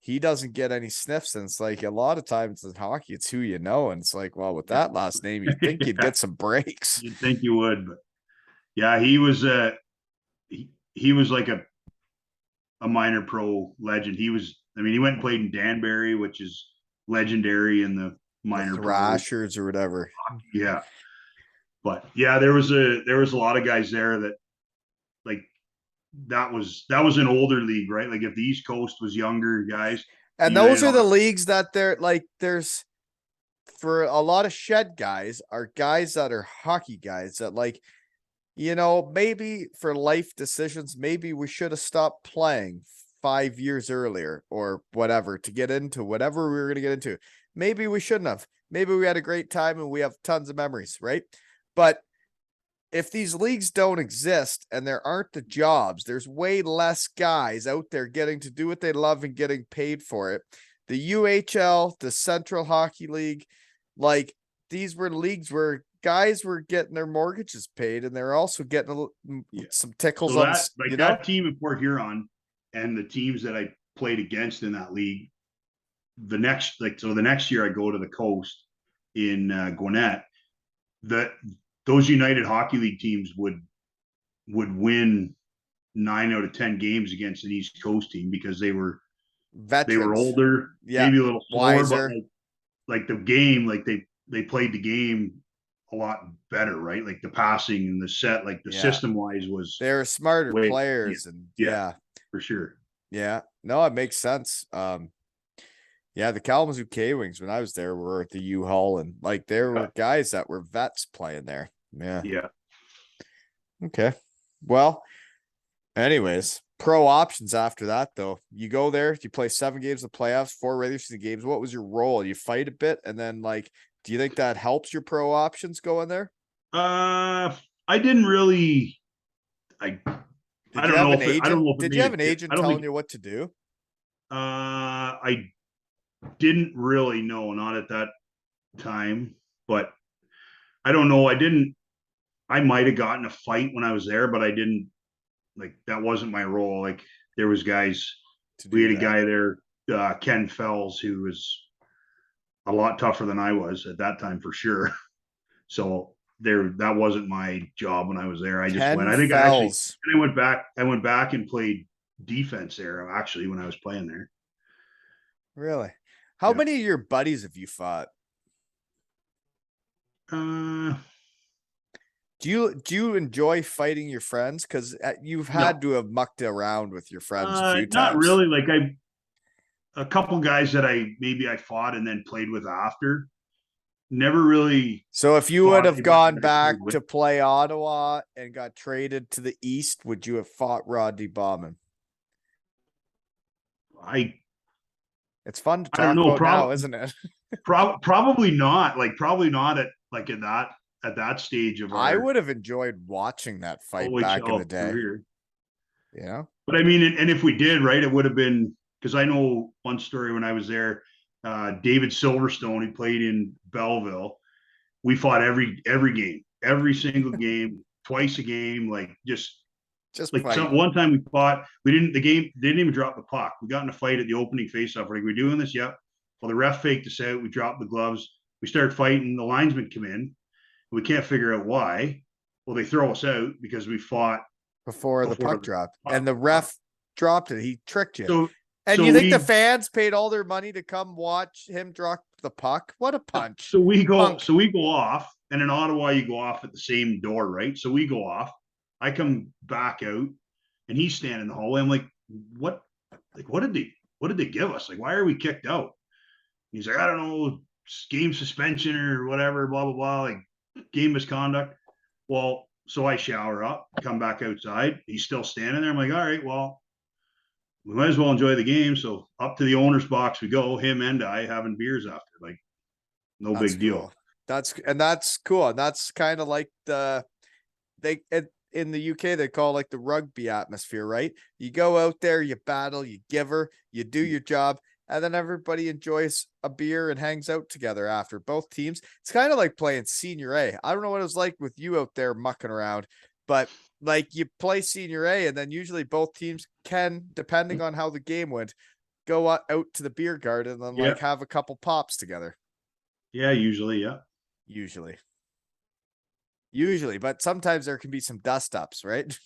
he doesn't get any sniffs. And it's like a lot of times in hockey, it's who you know. And it's like, well, with that last name, you'd think you'd yeah, get some breaks. you'd think you would, but yeah, he was like a minor pro legend. He was, I mean, he went and played in Danbury, which is legendary in the The minor pro. Thrashers or whatever. Yeah. But yeah, there was a lot of guys there that like that was an older league, right? Like if the East Coast was younger guys, the And those United are the Hockey. leagues that they're like, there's for a lot of shed guys are guys that are hockey guys that like, maybe for life decisions, maybe we should have stopped playing 5 years earlier or whatever to get into whatever we were going to get into. Maybe we shouldn't have. Maybe we had a great time and we have tons of memories, right? But if these leagues don't exist and there aren't the jobs, there's way less guys out there getting to do what they love and getting paid for it. The UHL, the Central Hockey League, like these were leagues where guys were getting their mortgages paid and they're also getting Yeah. some tickles So on, that like that team in Port Huron and the teams that I played against in that league, the next year I go to the coast in Gwinnett, that those United Hockey League teams would win 9 out of 10 games against an East Coast team because they were veterans. older, Yeah. maybe a little slower, but Wiser. like the game, like they played the game a lot better, right? Like the passing and the set, like the Yeah. system wise was They're smarter way, yeah, players and yeah, yeah. for sure. Yeah. No, it makes sense. Yeah, the Kalamazoo K-Wings when I was there were at the U-Haul and like there Yeah, were guys that were vets playing there. Yeah. yeah. Okay. Well, anyways, pro options after that though. You go there, you play 7 games of playoffs, 4 regular season games. What was your role? You fight a bit and then like, do you think that helps your pro options going there? I didn't really. I I Did you don't have know an if it. I don't agent? know if it Did you made have it. an agent I don't telling think. you what to do? I didn't really know, not at that time, but I don't know. I didn't. I might have gotten a fight when I was there, but I didn't. Like that wasn't my role. Like there was guys. To We do had a that. guy there, Ken Fells, who was a lot tougher than I was at that time for sure. So that wasn't my job when I was there. I just went. Ken I think I actually Fells. I went back. I went back and played defense there actually when I was playing there. Really? How Yeah. many of your buddies have you fought? Uh, Do you enjoy fighting your friends? Because you've had no, to have mucked around with your friends a few not times. really. Like a couple guys that I fought and then played with after. Never really So if you would fought have anybody gone that I back played with. to play Ottawa and got traded to the East, would you have fought Rodney Bauman? I It's fun to I don't talk know. about now, isn't it? Probably not. Like probably not at that stage of I our would have enjoyed watching that fight back in the OHL day. career. You know? But I mean, and if we did, right, it would have been because I know one story when I was there. David Silverstone, he played in Belleville. We fought every game, every single game, twice a game, like just Just like some fighting. one time we fought. We didn't the game didn't even drop the puck. We got in a fight at the opening faceoff. We're like, we're doing this, yep. Well, the ref faked us out. We dropped the gloves. We started fighting. The linesmen come in. We can't figure out why. Well, they throw us out because we fought Before the before puck the dropped. And puck the dropped. ref dropped it. He tricked you. So And so you think the we fans paid all their money to come watch him drop the puck? What a punch. so we go Punk. so we go off, and in Ottawa you go off at the same door, right? So we go off. I come back out, and he's standing in the hallway. I'm like, what? Like, what did they give us? Like, why are we kicked out? He's like, I don't know, game suspension or whatever, blah blah blah, like game misconduct. Well, so I shower up, come back outside. He's still standing there. I'm like, all right, well, we might as well enjoy the game. So up to the owner's box we go, him and I having beers after. Like, no That's big deal. cool. That's cool. And that's kind of like in the UK they call like the rugby atmosphere, right? You go out there, you battle, you give her, you do your job, and then everybody enjoys a beer and hangs out together after both teams. It's kind of like playing senior A. I don't know what it was like with you out there mucking around, but like you play senior A and then usually both teams can, depending on how the game went, go out to the beer garden and then Yeah. like have a couple pops together. Yeah, usually, yeah. Usually. Usually, but sometimes there can be some dust ups, right?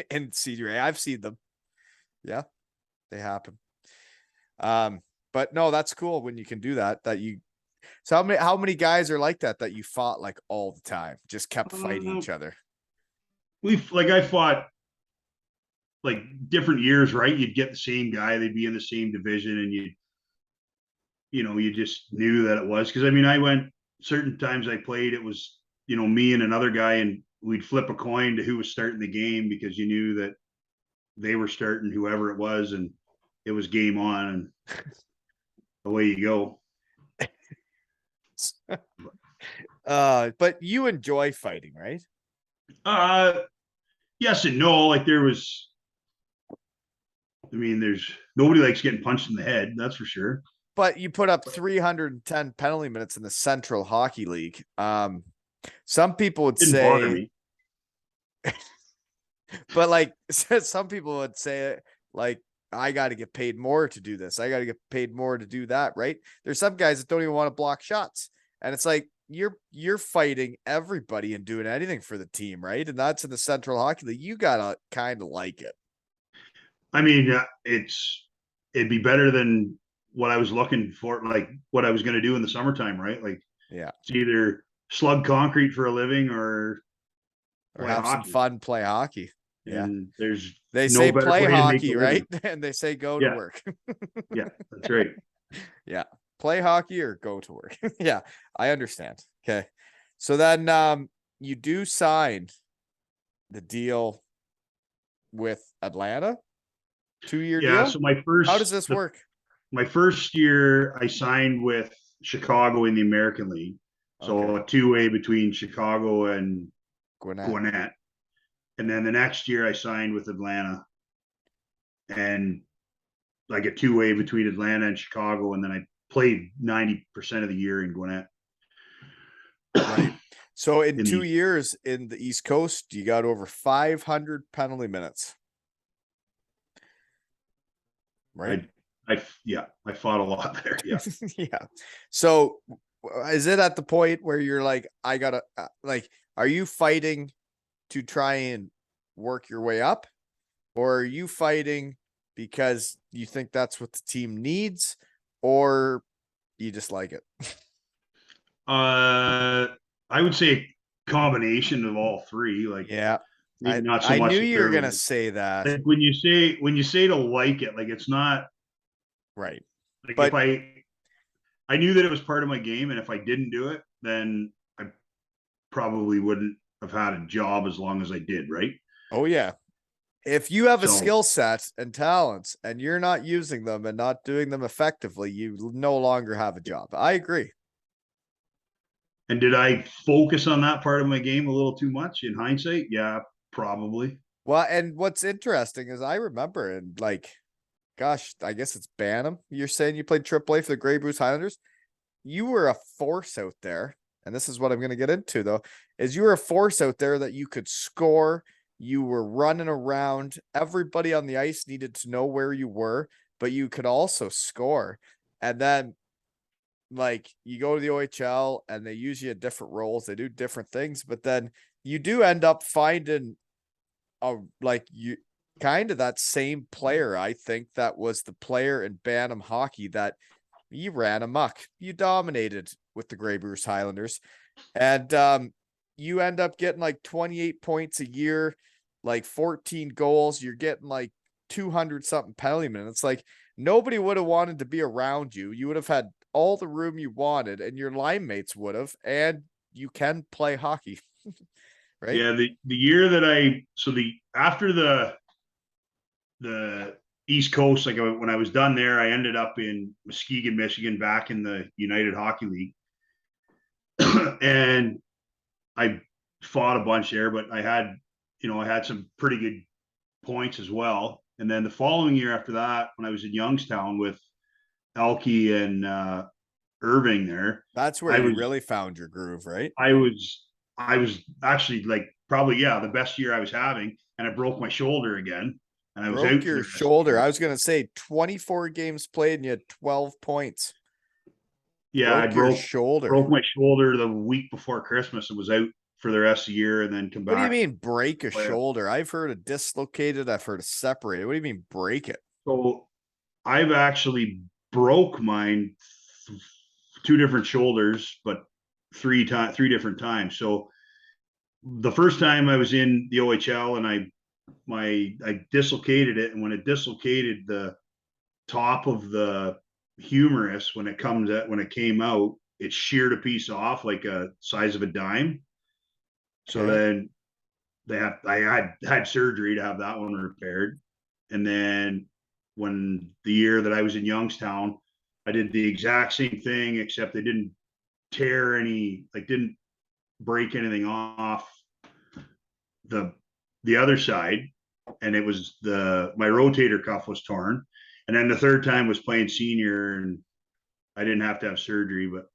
In senior A. I've seen them. Yeah. They happen. But no, that's cool when you can do that. So how many guys are like that you fought like all the time, just kept fighting Uh, each other? I fought like different years, right? You'd get the same guy, they'd be in the same division, and you just knew that it was. Because I mean, I went certain times I played, it was me and another guy, and we'd flip a coin to who was starting the game because you knew that they were starting whoever it was, and it was game on, and away you go. But you enjoy fighting, right? Yes and no. Like there's nobody likes getting punched in the head, that's for sure. But you put up 310 penalty minutes in the Central Hockey League. Some people would Didn't bother say, me. but like some people would say, like, I got to get paid more to do this. I got to get paid more to do that. Right? There's some guys that don't even want to block shots, and it's like you're fighting everybody and doing anything for the team, right? And that's in the Central Hockey League. You gotta kind of like it. I mean, it'd be better than what I was looking for, like what I was going to do in the summertime, right? Like Yeah. it's either slug concrete for a living or Or play have some hockey. fun, play hockey. Yeah. And there's They no say better play way to make hockey, a right? living. And they say go to Yeah, work. yeah, that's right. Yeah. Play hockey or go to work. Yeah, I understand. Okay. So then you do sign the deal with Atlanta, 2-year Yeah. deal. So How does this work? my first year, I signed with Chicago in the American League. Okay. So a two-way between Chicago and Gwinnett. Gwinnett. And then the next year, I signed with Atlanta, and like a two-way between Atlanta and Chicago. And then I played 90% of the year in Gwinnett. Right. So in In 2 years in the East Coast, you got over 500 penalty minutes. Right. I fought a lot there. Yeah. Yeah. So is it at the point where you're like, I gotta like, are you fighting to try and work your way up, or are you fighting because you think that's what the team needs, or you just like it? I would say a combination of all three. Like Yeah. maybe not so I knew much the you were third gonna one. say that. Like when you say to like it, like it's not Right. like if But I knew that it was part of my game, and if I didn't do it, then I probably wouldn't have had a job as long as I did, right? oh yeah. If you have a So, skill set and talents and you're not using them and not doing them effectively, you no longer have a job. I agree. and did I focus on that part of my game a little too much in hindsight? Yeah, probably. Well, and what's interesting is I remember, and like, gosh, I guess it's Bantam. You're saying you played AAA for the Grey Bruce Highlanders. You were a force out there. And this is what I'm going to get into, though, is you were a force out there that you could score. You were running around. Everybody on the ice needed to know where you were, but you could also score. And then, like, you go to the OHL and they use you at different roles. They do different things, but then you do end up finding like you kind of that same player. I think that was the player in Bantam hockey that you ran amok. You dominated with the Grey Bruce Highlanders, and you end up getting like 28 points a year, like 14 goals. You're getting like 200 something penalty minutes. Like nobody would have wanted to be around you. You would have had all the room you wanted, and your line mates would have, and you can play hockey. Right? Yeah, the year that the after the East Coast, like when I was done there, I ended up in Muskegon, Michigan, back in the United Hockey League, and I fought a bunch there, but I had some pretty good points as well. And then the following year after that, when I was in Youngstown with Elke and Irving there, That's where I you was really found your groove, right? I was actually like probably the best year I was having, and I broke my shoulder again, and I was Broke out for your the rest of the shoulder. year. I was going to say 24 games played and you had 12 points. Yeah, I Broke your shoulder. broke my shoulder the week before Christmas and was out for the rest of the year, and then come What do you back. mean break a shoulder? I've heard of dislocated. I've heard of separated. What do you mean break it? So I've actually broke mine two different shoulders, but three different times. So the first time I was in the OHL and I dislocated it, and when it dislocated, the top of the humerus, when it came out, it sheared a piece off like a size of a dime. So Okay. then I had surgery to have that one repaired. And then when the year that I was in Youngstown, I did the exact same thing, except they didn't didn't break anything off the the other side, and it was my rotator cuff was torn. And then the third time was playing senior, and I didn't have to have surgery, but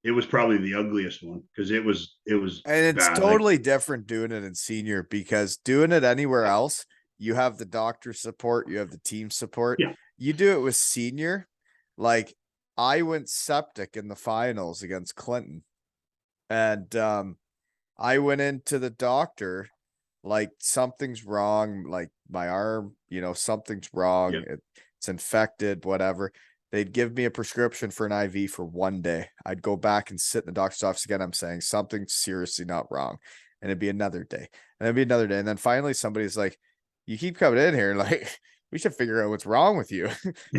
it was probably the ugliest one because it was And it's bad. Like, totally different doing it in senior because doing it anywhere else, you have the doctor support, you have the team support. yeah, You do it with senior, like I went septic in the finals against Clinton, and I went into the doctor like something's wrong, like my arm, something's wrong. yeah. It's infected, whatever. They'd give me a prescription for an IV for one day. I'd go back and sit in the doctor's office again. I'm saying something's seriously not wrong. And it'd be another day. And it'd be another day. And then finally somebody's like, you keep coming in here. Like, we should figure out what's wrong with you.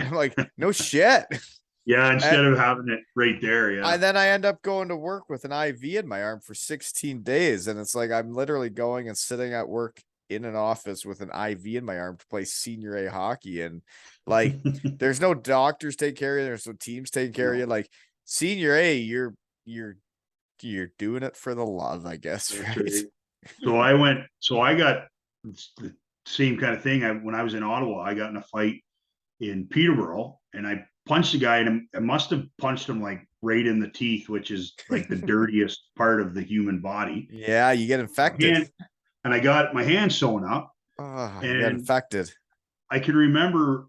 I'm like, no shit. Yeah, And instead of having it right there. Yeah. then I end up going to work with an IV in my arm for 16 days. And it's like I'm literally going and sitting at work in an office with an IV in my arm to play senior A hockey. And like there's no doctors taking care of you, there's no teams taking care of No, you. Like senior A, you're doing it for the love, I guess, that's right? right. So I got the same kind of thing. When I was in Ottawa, I got in a fight in Peterborough, and I punched a guy, and I must have punched him like right in the teeth, which is like the dirtiest part of the human body. Yeah, you get infected. And I got my hand sewn up, Oh, you got and infected. I can remember.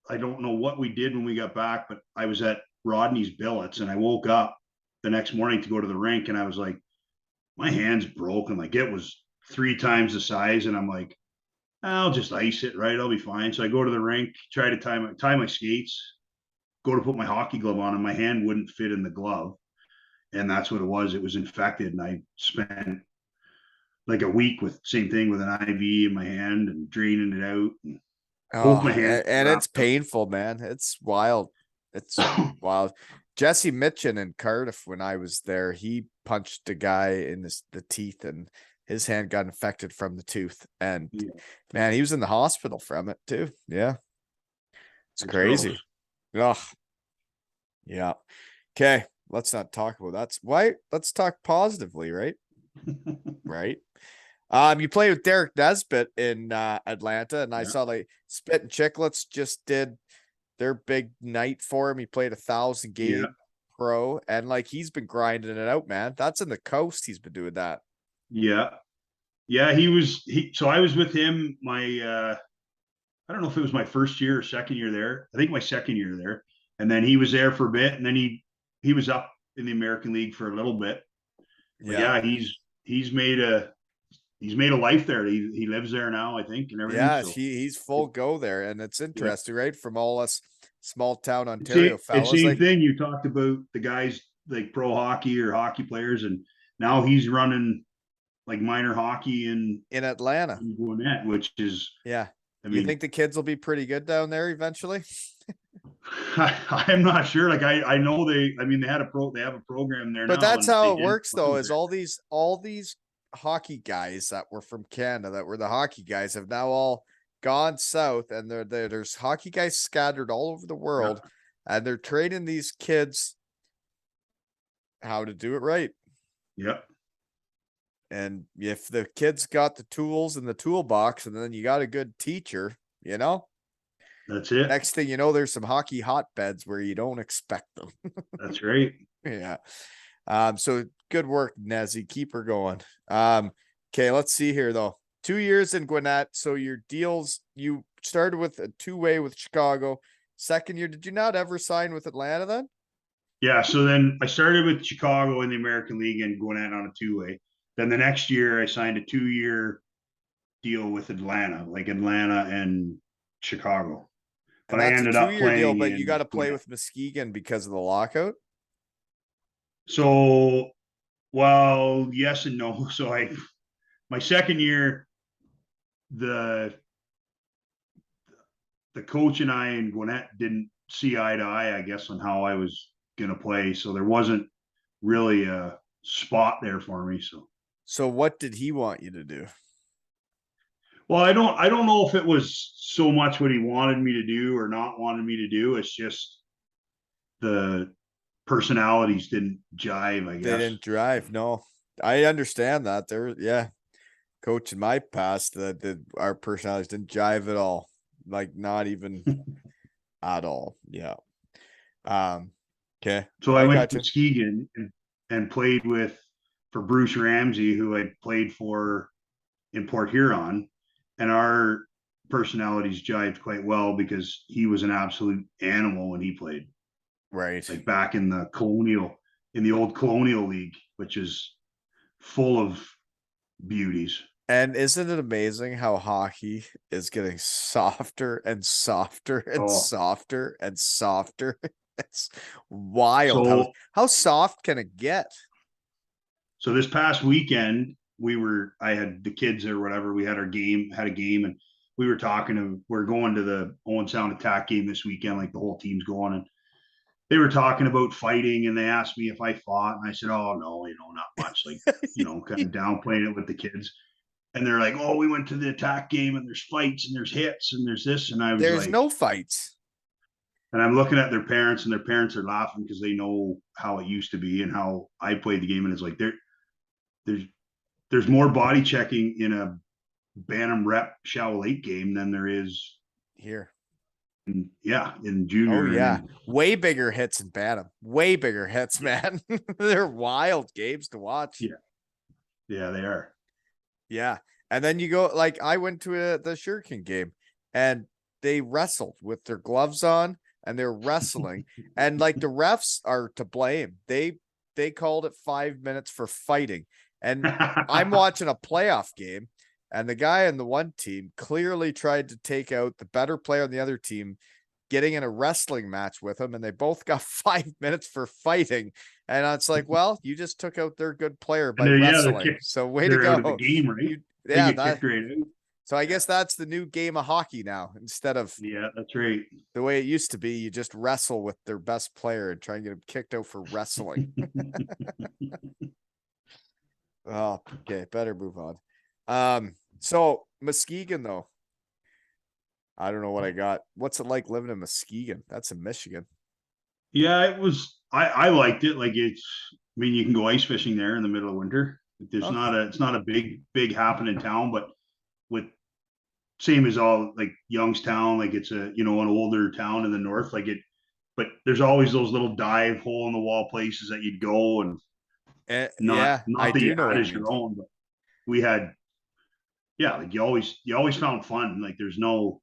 I don't know what we did when we got back, but I was at Rodney's billets, and I woke up the next morning to go to the rink, and I was like, my hand's broken. Like, it was three times the size, and I'm like, I'll just ice it, right? I'll be fine. So I go to the rink, try to tie my skates, go to put my hockey glove on, and my hand wouldn't fit in the glove. And that's what it was. It was infected. And I spent like a week with same thing with an IV in my hand and draining it out. And both my Oh, hands and it's wrapped up. painful, man. It's wild. It's wild. Jesse Mitchin in Cardiff, when I was there, he punched a guy in the teeth, and his hand got infected from the tooth. And Yeah, man, he was in the hospital from it too. Yeah, it's it's gross. crazy. Oh, yeah. Okay, let's not talk about that's why. Let's talk positively, right? Right. You played with Derek Nesbitt in Atlanta, and I Yeah. saw like Spit and Chicklets just did their big night for him. He played 1,000 Yeah. game pro, and like he's been grinding it out, man. That's in the coast. He's been doing that. Yeah. Yeah. So I was with him I don't know if it was my first year or second year there. I think my second year there. And then he was there for a bit, and then he was up in the American League for a little bit. But Yeah. yeah, he's made a life there. He lives there now, I think, and everything. Yeah, So he's full go there, and it's yeah. interesting, right? From all us small town It's Ontario it's fellas, same like thing. You talked about the guys like pro hockey or hockey players, and now he's running like minor hockey in Atlanta. in Gwinnett, which is, Yeah. I You mean, think the kids will be pretty good down there eventually? I'm not sure. Like, I know they have a program there But now, that's and they how it did works when I though, was is there. all these hockey guys that were from Canada that were the hockey guys have now all gone south, and there's hockey guys scattered all over the Yeah, world, and they're training these kids how to do it right. yeah, And if the kids got the tools in the toolbox, and then you got a good teacher, that's it. next thing you know, there's some hockey hotbeds where you don't expect them. That's right. Yeah. So good work, Nezzy. Keep her going. Okay, let's see here though. 2 years in Gwinnett. So your deals, you started with a two-way with Chicago. Second year, did you not ever sign with Atlanta then? Yeah. So then I started with Chicago in the American League and Gwinnett on a two-way. Then the next year I signed a 2-year deal with Atlanta, like Atlanta and Chicago. And I that's a ended up 2-year deal, playing but you got in to play with Muskegon because of the lockout. so well, yes and no. So my second year, the the coach and I and Gwinnett didn't see eye to eye, I guess, on how I was gonna play. So there wasn't really a spot there for me. So So what did he want you to do? well, I don't know if it was so much what he wanted me to do or not wanted me to do. It's just the personalities didn't jive, I They guess. didn't drive. No, I understand that. Yeah, coach in my past that our personalities didn't jive at all. Like not even at all. Yeah. Um. Okay, So I I went got to you. Muskegon and played with for Bruce Ramsey, who I played for in Port Huron, and our personalities jived quite well because he was an absolute animal when he played, Right. like back in the old Colonial League, which is full of beauties. And isn't it amazing how hockey is getting softer and softer and Oh, softer and softer? It's wild. so How soft can it get? so this past weekend I had the kids or whatever. We had had a game, and we were talking to we're going to the Owen Sound Attack game this weekend. Like the whole team's going, and they were talking about fighting, and they asked me if I fought, and I said, "Oh no, not much." Like kind of downplaying it with the kids. And they're like, "Oh, we went to the Attack game, and there's fights, and there's hits, and there's this," and I was There's like, no fights. and I'm looking at their parents, and their parents are laughing because they know how it used to be and how I played the game, and it's like there's there's more body checking in a Bantam Rep Shaw Lake game than there is Here. in Oh junior yeah. and Way bigger hits in Bantam. Way bigger hits, man. They're wild games to watch. yeah, yeah, they are. Yeah. And then you go like I went to the Shuriken game and they wrestled with their gloves on and they're wrestling. And like the refs are to blame. They called it 5 minutes for fighting. And I'm watching a playoff game, and the guy on the one team clearly tried to take out the better player on the other team, getting in a wrestling match with him, and they both got 5 minutes for fighting. And it's like, well, you just took out their good player And by they're wrestling. kicked. So way to They're out of the go. game, right? You They yeah, get that kicked right out. so I guess that's the new game of hockey now. Instead of Yeah, that's right. the way it used to be, you just wrestle with their best player and try and get him kicked out for wrestling. Oh, okay, better move on. So Muskegon though. I don't know what I got. What's it like living in Muskegon? That's in Michigan. Yeah, it was. I liked it. Like it's. I mean, you can go ice fishing there in the middle of winter. There's Okay. not a. It's not a big happening town, but with same as all like Youngstown, like it's a an older town in the north. Like it, but there's always those little dive hole in the wall places that you'd go, and not Yeah, I not that you do know had what you as mean. your own, but we had yeah, like you always found fun. Like There's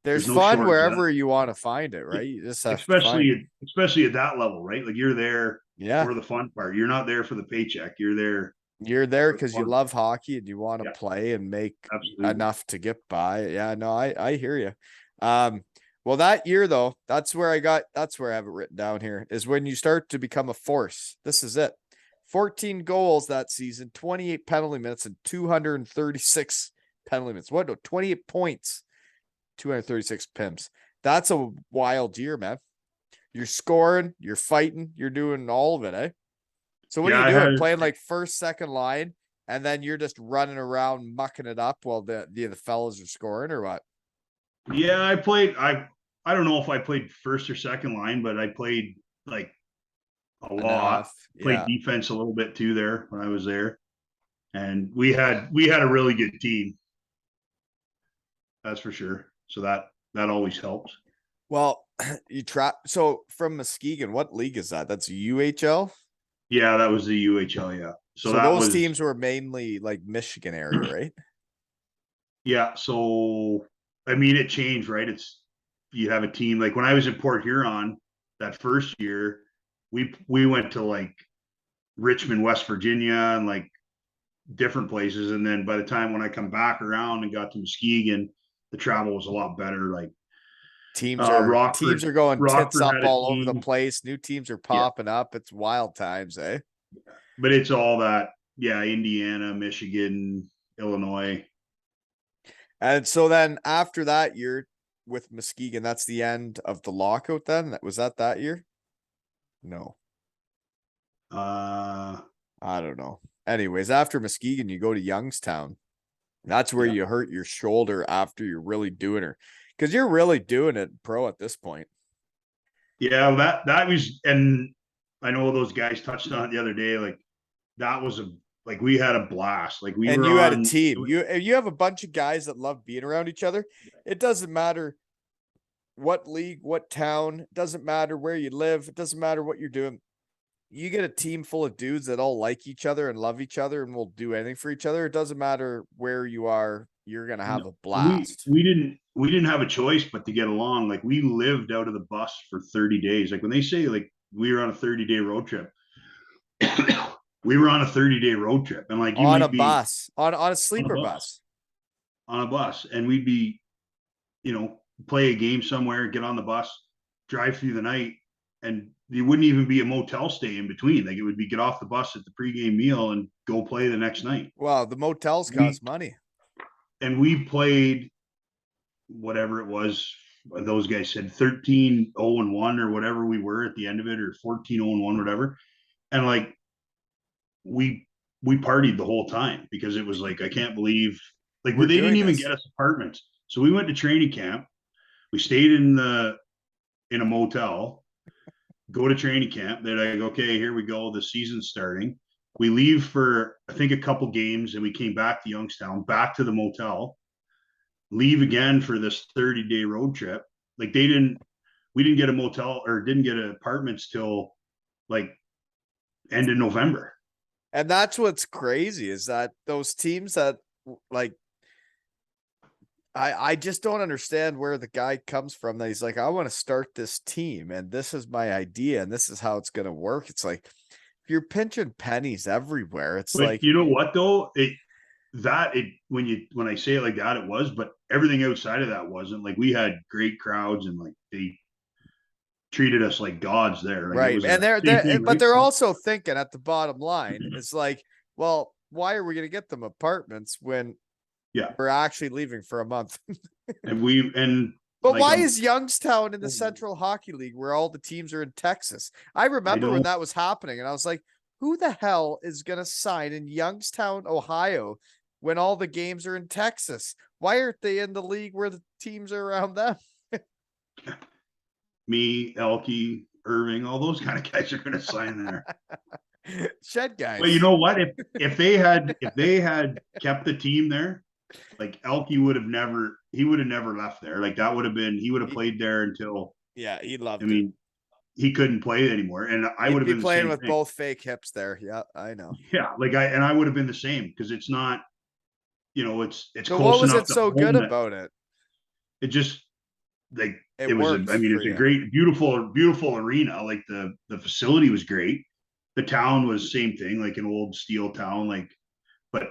there's no fun shortage of that. wherever you want to find it, right? You just have to find. Especially at that level, right? Like you're there Yeah, for the fun part. You're not there for the paycheck. You're there you're there for the because you fun. love hockey and you want to Yeah, play and make absolutely. enough to get by. Yeah, no, I hear you. Well, that year though, that's where I have it written down here is when you start to become a force. This is it. 14 goals that season, 28 penalty minutes, and 236 penalty minutes. What? No, 28 points, 236 pims. That's a wild year, man. You're scoring, you're fighting, you're doing all of it, eh? So what are Yeah, you I had doing? Playing like first, second line, and then you're just running around mucking it up while the fellas are scoring, or what? yeah, I played I don't know if I played first or second line, but I played like a lot. Enough. Played Yeah. defense a little bit too there when I was there. And we had a really good team, that's for sure. So that always helps. Well, you try. So from Muskegon, what league is that? That's UHL. Yeah, that was the UHL, yeah. So So that those was teams were mainly like Michigan area, right? yeah, so I mean it changed, right? It's you have a team like when I was in Port Huron that first year, we went to like Richmond, West Virginia and like different places. And then by the time when I come back around and got to Muskegon, the travel was a lot better. Like Teams are going tits Rockford up had a all over the team. place. New teams are Yeah, popping up. It's wild times, eh? but it's all that. Yeah, Indiana, Michigan, Illinois. And so then after that, you're with Muskegon. That's the end of the lockout. Then was that year? No, Uh, I don't know. Anyways, after Muskegon, you go to Youngstown. That's where yeah, you hurt your shoulder after you're really doing her, because you're really doing it pro at this point. yeah. That was, and I know those guys touched on it the other day. Like that was like we had a blast. Like we And were you had a on. team. You have a bunch of guys that love being around each other. It doesn't matter what league, what town, it doesn't matter where you live, it doesn't matter what you're doing. You get a team full of dudes that all like each other and love each other and will do anything for each other. It doesn't matter where you are, you're gonna have No, a blast. we didn't have a choice but to get along. Like we lived out of the bus for 30 days. Like when they say like we were on a 30-day road trip, we were on a 30-day road trip, and like you On a might be bus, on a on a sleeper bus, bus. on a bus, and we'd be, play a game somewhere, get on the bus, drive through the night, and there wouldn't even be a motel stay in between. Like it would be get off the bus at the pregame meal and go play the next night. Wow, the motels We cost money. and we played whatever it was. Those guys said 13-0-1 or whatever we were at the end of it, or 14-0-1, whatever. And like we partied the whole time because it was like I can't believe like We're they didn't doing even this. get us apartments. So we went to training camp. We stayed in a motel. Go to training camp. They're like, okay, here we go. The season's starting. We leave for I think a couple games, and we came back to Youngstown, back to the motel, leave again for this 30-day road trip. Like we didn't get a motel or didn't get apartments till like end of November. And that's what's crazy is that those teams that like I just don't understand where the guy comes from that he's like, I want to start this team and this is my idea and this is how it's gonna work. It's like you're pinching pennies everywhere. It's But like you know what though? When I say it like that, it was, but everything outside of that wasn't. Like we had great crowds, and like they treated us like gods there. Like it right. was And a they're same they thing, but right? they're also thinking at the bottom line, it's like, well, why are we gonna get them apartments when Yeah. we're actually leaving for a month? And But like why is Youngstown in the Central Hockey League where all the teams are in Texas? I I remember when don't that was happening, and I was like, who the hell is going to sign in Youngstown, Ohio, when all the games are in Texas? Why aren't they in the league where the teams are around them? me, Elke, Irving, all those kind of guys are going to sign there. Shed But you guys. know what? If they had kept the team there, like Elke would have never left there. Like that would have been he would have played there until Yeah, he I loved it. mean he couldn't play anymore, and I would He'd have be been the playing same with thing. both fake hips there. Yeah, I know. Yeah, like I would have been the same because it's not, it's So what close was enough it to so good home that about it? it just like It it was worked for it's a you. great, beautiful arena. Like the facility was great. The town was same thing, like an old steel town. Like, but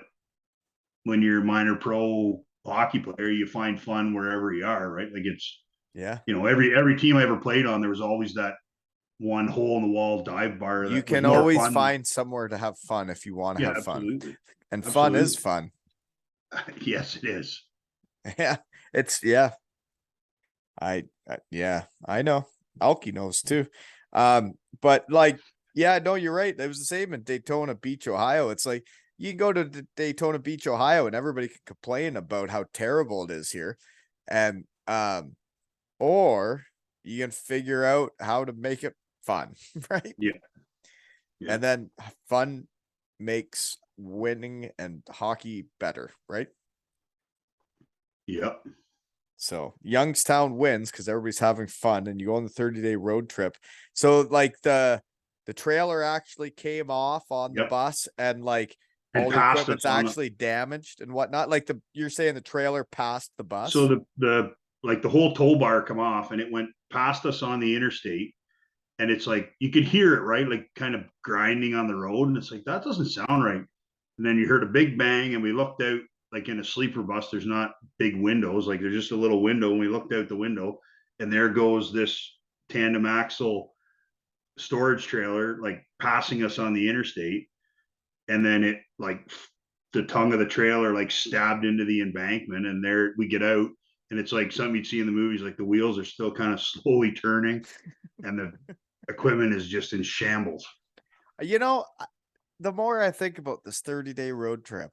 when you're a minor pro hockey player, you find fun wherever you are, right? Like it's Yeah. every team I ever played on, there was always that one hole in the wall dive bar You that was can more always fun. find somewhere to have fun if you want to Yeah, have fun. absolutely, And fun is absolutely. fun. Yes, it is. Yeah. It's yeah. Yeah, I know. Alki knows too. But like, yeah, no, you're right. It was the same in Daytona Beach, Ohio. It's like you can go to Daytona Beach, Ohio, and everybody can complain about how terrible it is here. And or you can figure out how to make it fun, right? Yeah, yeah, And then fun makes winning and hockey better, right? yeah, So Youngstown wins because everybody's having fun and you go on the 30-day road trip. So like the trailer actually came off on the yep. bus and like And all the passed equipment's us on the actually damaged and whatnot. Like you're saying the trailer passed the so bus. the whole tow bar come off, and it went past us on the interstate, and it's like you could hear it, right, like kind of grinding on the road, and it's like that doesn't sound right. And then you heard a big bang, and we looked out. Like in a sleeper bus, there's not big windows, like there's just a little window, and we looked out the window, and there goes this tandem axle storage trailer, like passing us on the interstate. And then it like the tongue of the trailer like stabbed into the embankment, and there we get out, and it's like something you'd see in the movies, like the wheels are still kind of slowly turning and the equipment is just in shambles. You know, the more I think about this 30-day road trip,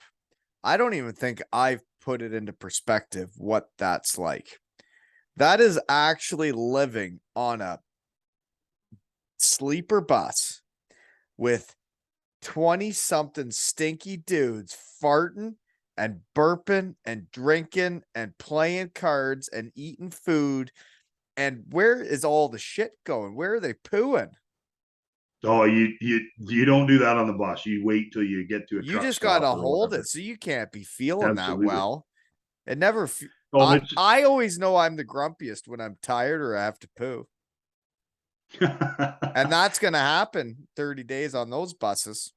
I don't even think I've put it into perspective what that's like. That is actually living on a sleeper bus with 20 something stinky dudes farting and burping and drinking and playing cards and eating food. And where is all the shit going? Where are they pooing? Oh, you don't do that on the bus. You wait till you get to a You truck just got stop to or hold whatever. it, so you can't be feeling that Absolutely. well. It never. Oh, I always know I'm the grumpiest when I'm tired or I have to poo, and that's gonna happen 30 days on those buses.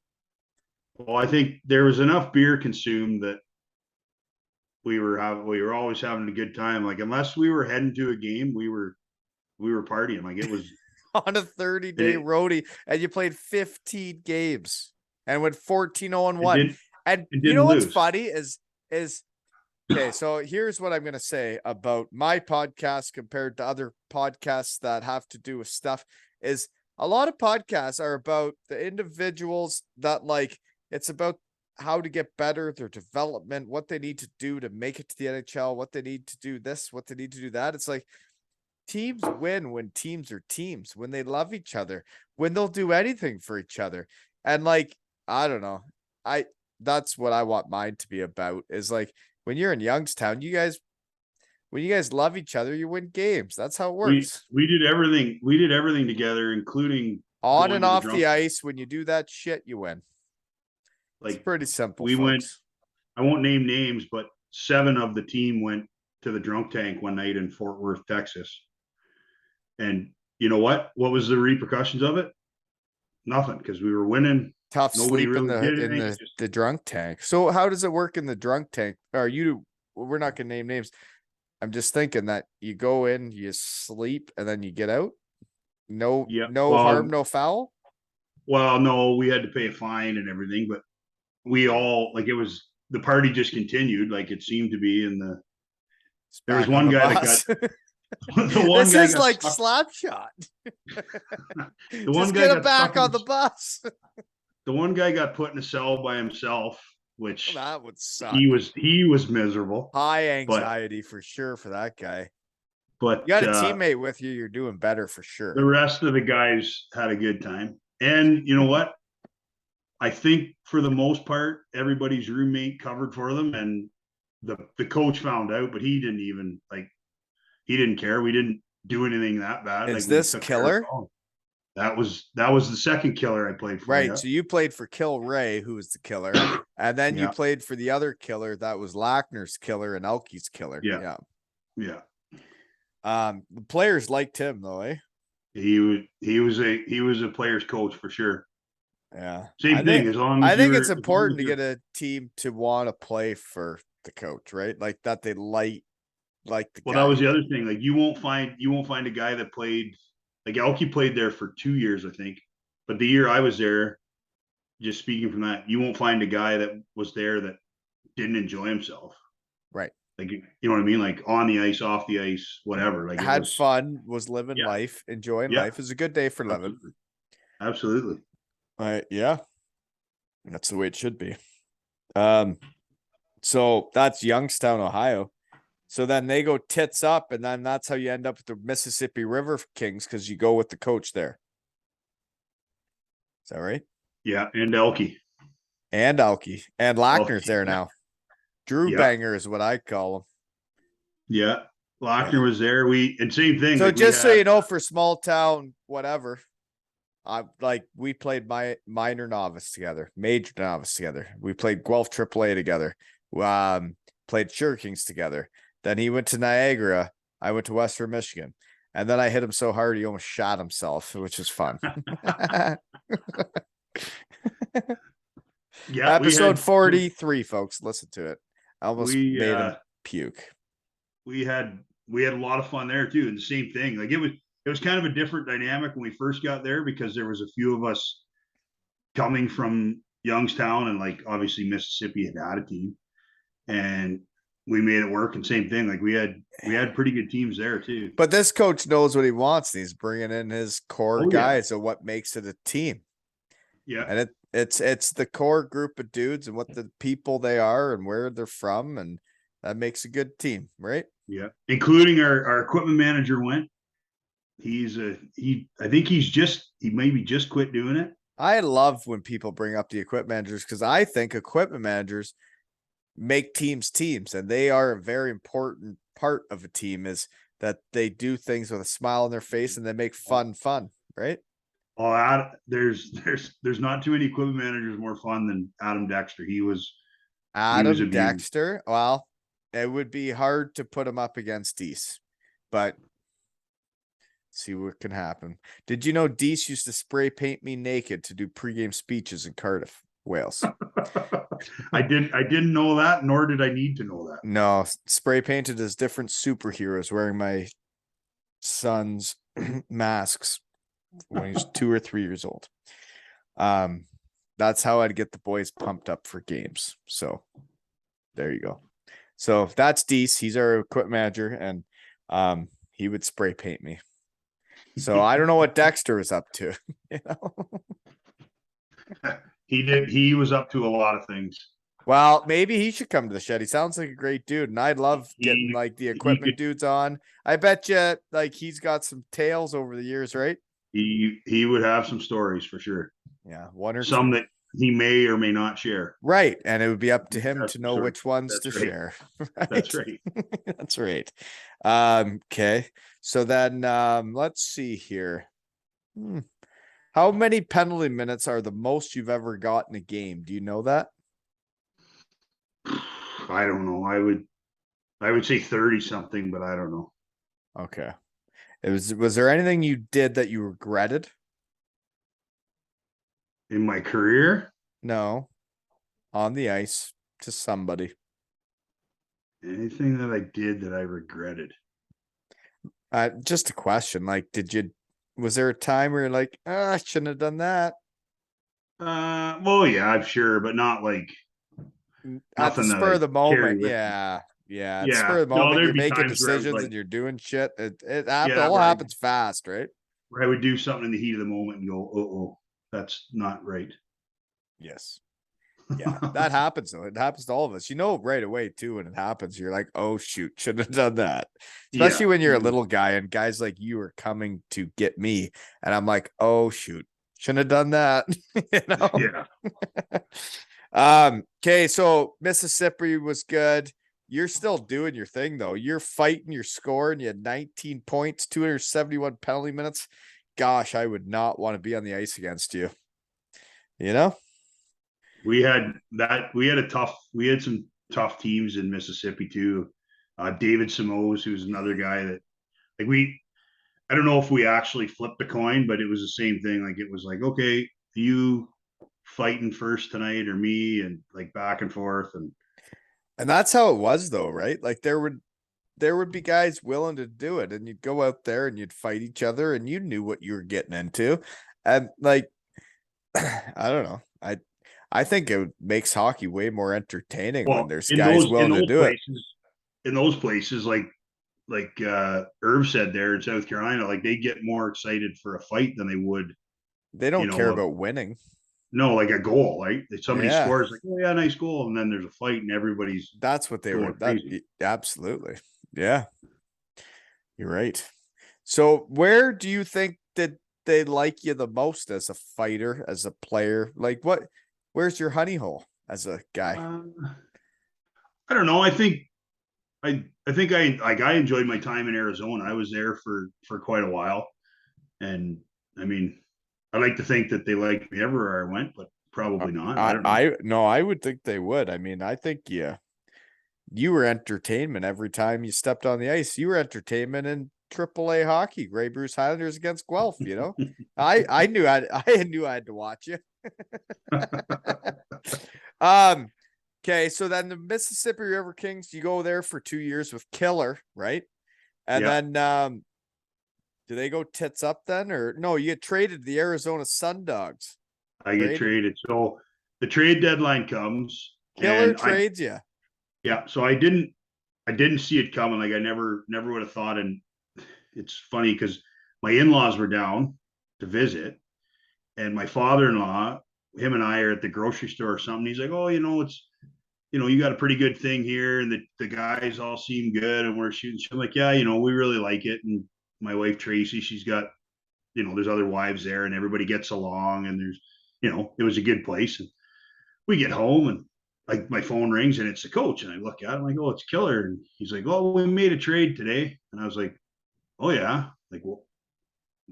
well, I think there was enough beer consumed that we were always having a good time. Like unless we were heading to a game, we were partying. Like it was On a 30-day roadie, and you played 15 games and went 14-0-1. And it you know didn't what's lose. funny is okay, so here's what I'm gonna say about my podcast compared to other podcasts that have to do with stuff is a lot of podcasts are about the individuals that like it's about how to get better, their development, what they need to do to make it to the NHL, what they need to do this, what they need to do that. It's like teams win when teams are teams, when they love each other, when they'll do anything for each other. And like, I don't know. That's what I want mine to be about is like when you're in Youngstown, when you guys love each other, you win games. That's how it works. We did everything. We did everything together, including On going and to the off drunk. the ice, when you do that shit, you win. It's Like pretty simple, we went. folks. I won't name names, but 7 of the team went to the drunk tank one night in Fort Worth, Texas. And you know what? What was the repercussions of it? Nothing, because we were winning. Tough Nobody sleep really did in anything. the drunk tank. So how does it work in the drunk tank? Are you we're not gonna name names. I'm just thinking that you go in, you sleep, and then you get out. No, Yeah. no harm, no foul. Well, no, we had to pay a fine and everything, but we all like it was the party just continued like it seemed to be. And It's there was back on one the guy that bus. got the one This guy is got like stuck. slap shot. The one Just guy get him got back stuck on the bus. the one guy got put in a cell by himself, which That would suck. he was miserable. High But anxiety for sure for that guy. but You got a teammate with you, you're doing better for the sure. rest of the guys had a good time. And you know what? I think for the most part, everybody's roommate covered for them, and the coach found out, but he didn't even like he didn't care. We didn't do anything that bad. Is Like we this took care of Killer? all. That was the second killer I played for. Right. Yeah. So you played for Kilrea, who was the killer, and then you Yeah. played for the other killer that was Lackner's killer and Elke's killer. Yeah. Yeah. Yeah. The players liked him though, eh? He was a player's coach for sure. Yeah. Same thing. I think it's important to get a team to want to play for the coach, right? Like that they like the Well, guy. that was the other thing. Like you won't find a guy that played like Elke played there for 2 years, I think. But the year I was there, just speaking from that, you won't find a guy that was there that didn't enjoy himself. Right. Like you know what I mean? Like on the ice, off the ice, whatever. Like it Had was fun, was living yeah, life, enjoying yeah, life. It was a good day for living. absolutely. Absolutely. Yeah. That's the way it should be. So that's Youngstown, Ohio. So then they go tits up, and then that's how you end up with the Mississippi River Kings because you go with the coach there. Is that right? Yeah, and Elke. And Alki. And Lackner's there Yeah. now. Drew Yeah. Banger is what I call him. Yeah. Lochner was there. And same thing. So like just so you know, for small town, whatever, we played minor novice together, major novice together. We played Guelph AAA together. Played Sugar Kings together. Then he went to Niagara. I went to Western Michigan. And then I hit him so hard he almost shot himself, which is fun. Yeah. Episode 43, folks. Listen to it. I almost we made him puke. we had we had a lot of fun there too. And the same thing, like it was kind of a different dynamic when we first got there because there was a few of us coming from Youngstown, and like obviously Mississippi had a team, and we made it work. And same thing, like we had pretty good teams there too. But this coach knows what he wants. And he's bringing in his core Oh, yeah. guys of what makes it a team. Yeah. And it's the core group of dudes and what the people they are and where they're from, and that makes a good team, right? Yeah. Including our equipment manager went. I think he maybe just quit doing it. I love when people bring up the equipment managers because I think equipment managers make teams, and they are a very important part of a team, is that they do things with a smile on their face and they make fun, right? Oh, there's not too many equipment managers more fun than Adam Dexter. He was a beauty. Dexter. Well, it would be hard to put him up against Deese, but see what can happen. Did you know Deese used to spray paint me naked to do pregame speeches in Cardiff, Wales? I didn't know that, nor did I need to know that. No, spray painted as different superheroes wearing my son's masks when he's 2 or 3 years old. That's how I'd get the boys pumped up for games. So there you go. So that's Deese. He's our equipment manager, and he would spray paint me. So I don't know what Dexter is up to. You know, he was up to a lot of things. Well, maybe he should come to the shed. He sounds like a great dude, and I'd love getting like the equipment dudes on. I bet you like he's got some tales over the years, right? He would have some stories for sure. Yeah, one or some two that he may or may not share. Right, and it would be up to him to know which ones to share. Right? That's right. That's right. Okay. So then let's see here. How many penalty minutes are the most you've ever got in a game? Do you know that? I don't know. I would say 30 something, but I don't know. Okay. Was there anything you did that you regretted? In my career? No. On the ice to somebody. Anything that I did that I regretted? Just a question. Like, was there a time where you're like, I shouldn't have done that? Well, yeah, I'm sure, but not like at the spur of the moment. Yeah. At the spur of the moment, you're making decisions like, and you're doing shit. It all happens fast, right? Where I would do something in the heat of the moment and go, oh, that's not right. Yes. Yeah, that happens though. It happens to all of us. You know right away too when it happens. You're like, oh shoot, shouldn't have done that. Especially when you're a little guy and guys like you are coming to get me, and I'm like, oh shoot, shouldn't have done that. You know? Yeah. Okay, so Mississippi was good. You're still doing your thing though. You're fighting, you're scoring. You had 19 points, 271 penalty minutes. Gosh, I would not want to be on the ice against you. You know? We had some tough teams in Mississippi too. David Samos, who's another guy that like I don't know if we actually flipped the coin, but it was the same thing. Like it was like, okay, you fighting first tonight or me, and like back and forth. And that's how it was though, right? Like there would be guys willing to do it, and you'd go out there and you'd fight each other, and you knew what you were getting into. And like, I don't know. I think it makes hockey way more entertaining when there's guys willing to do it. In those places, like Irv said there in South Carolina, like they get more excited for a fight than they would. They don't care about winning. No, like a goal, right? Somebody scores, like, oh yeah, nice goal, and then there's a fight, and everybody's that's what they were. Absolutely, yeah, you're right. So, where do you think that they like you the most as a fighter, as a player? Like, where's your honey hole as a guy? I don't know. I think I enjoyed my time in Arizona. I was there for quite a while, and I mean, I like to think that they liked me everywhere I went, but probably not. I don't know. I would think they would. I mean, I think you were entertainment every time you stepped on the ice. You were entertainment in AAA hockey, Grey Bruce Highlanders against Guelph. You know, I knew I had to watch you. Okay, so then the Mississippi River Kings, you go there for 2 years with Killer, right? And Yeah. then do they go tits up then? Or no, you get traded to the Arizona Sun Dogs. I get Traded. traded. So the trade deadline comes Killer and trades you. yeah, so I didn't see it coming. Like I never would have thought. And it's funny because my in-laws were down to visit, and my father-in-law, him and I are at the grocery store or something. He's like, "Oh, you got a pretty good thing here, and the guys all seem good, and we're shooting." I'm like, "Yeah, we really like it." And my wife Tracy, she's got, there's other wives there, and everybody gets along, and it was a good place. And we get home, and like my phone rings, and it's the coach, and I look at him, like, "Oh, it's Killer," and he's like, "Oh, we made a trade today," and I was like, "Oh yeah," like, well,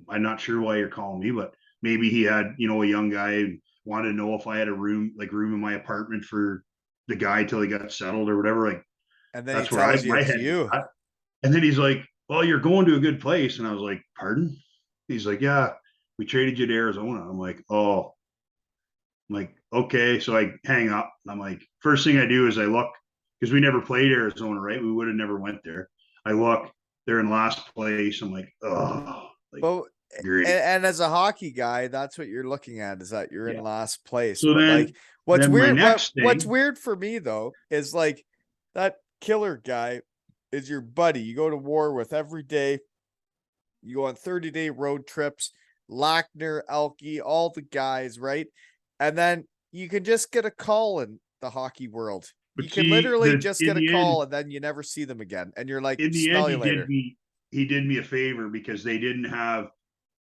I'm not sure why you're calling me, but maybe he had, a young guy and wanted to know if I had a room in my apartment for the guy till he got settled or whatever. Like And then he that's where tells you my it's head was you. at. And then he's like, "Well, you're going to a good place." And I was like, "Pardon?" He's like, "Yeah, we traded you to Arizona." I'm like, "Oh." I'm like, "Okay." So I hang up. I'm like, first thing I do is I look, because we never played Arizona, right? We would have never went there. I look, they're in last place. I'm like, "Oh, like But great." and as a hockey guy, that's what you're looking at, is that you're in Yeah. last place. So But then like what's my weird, next what's thing, weird for me though is like that Killer guy is your buddy. You go to war with every day. You go on 30-day road trips, Lackner, Elke, all the guys, right? And then you can just get a call in the hockey world. but You can see, literally the just in get a the end, call and then you never see them again. And you're like, in the end, smell you later. he did me a favor because they didn't have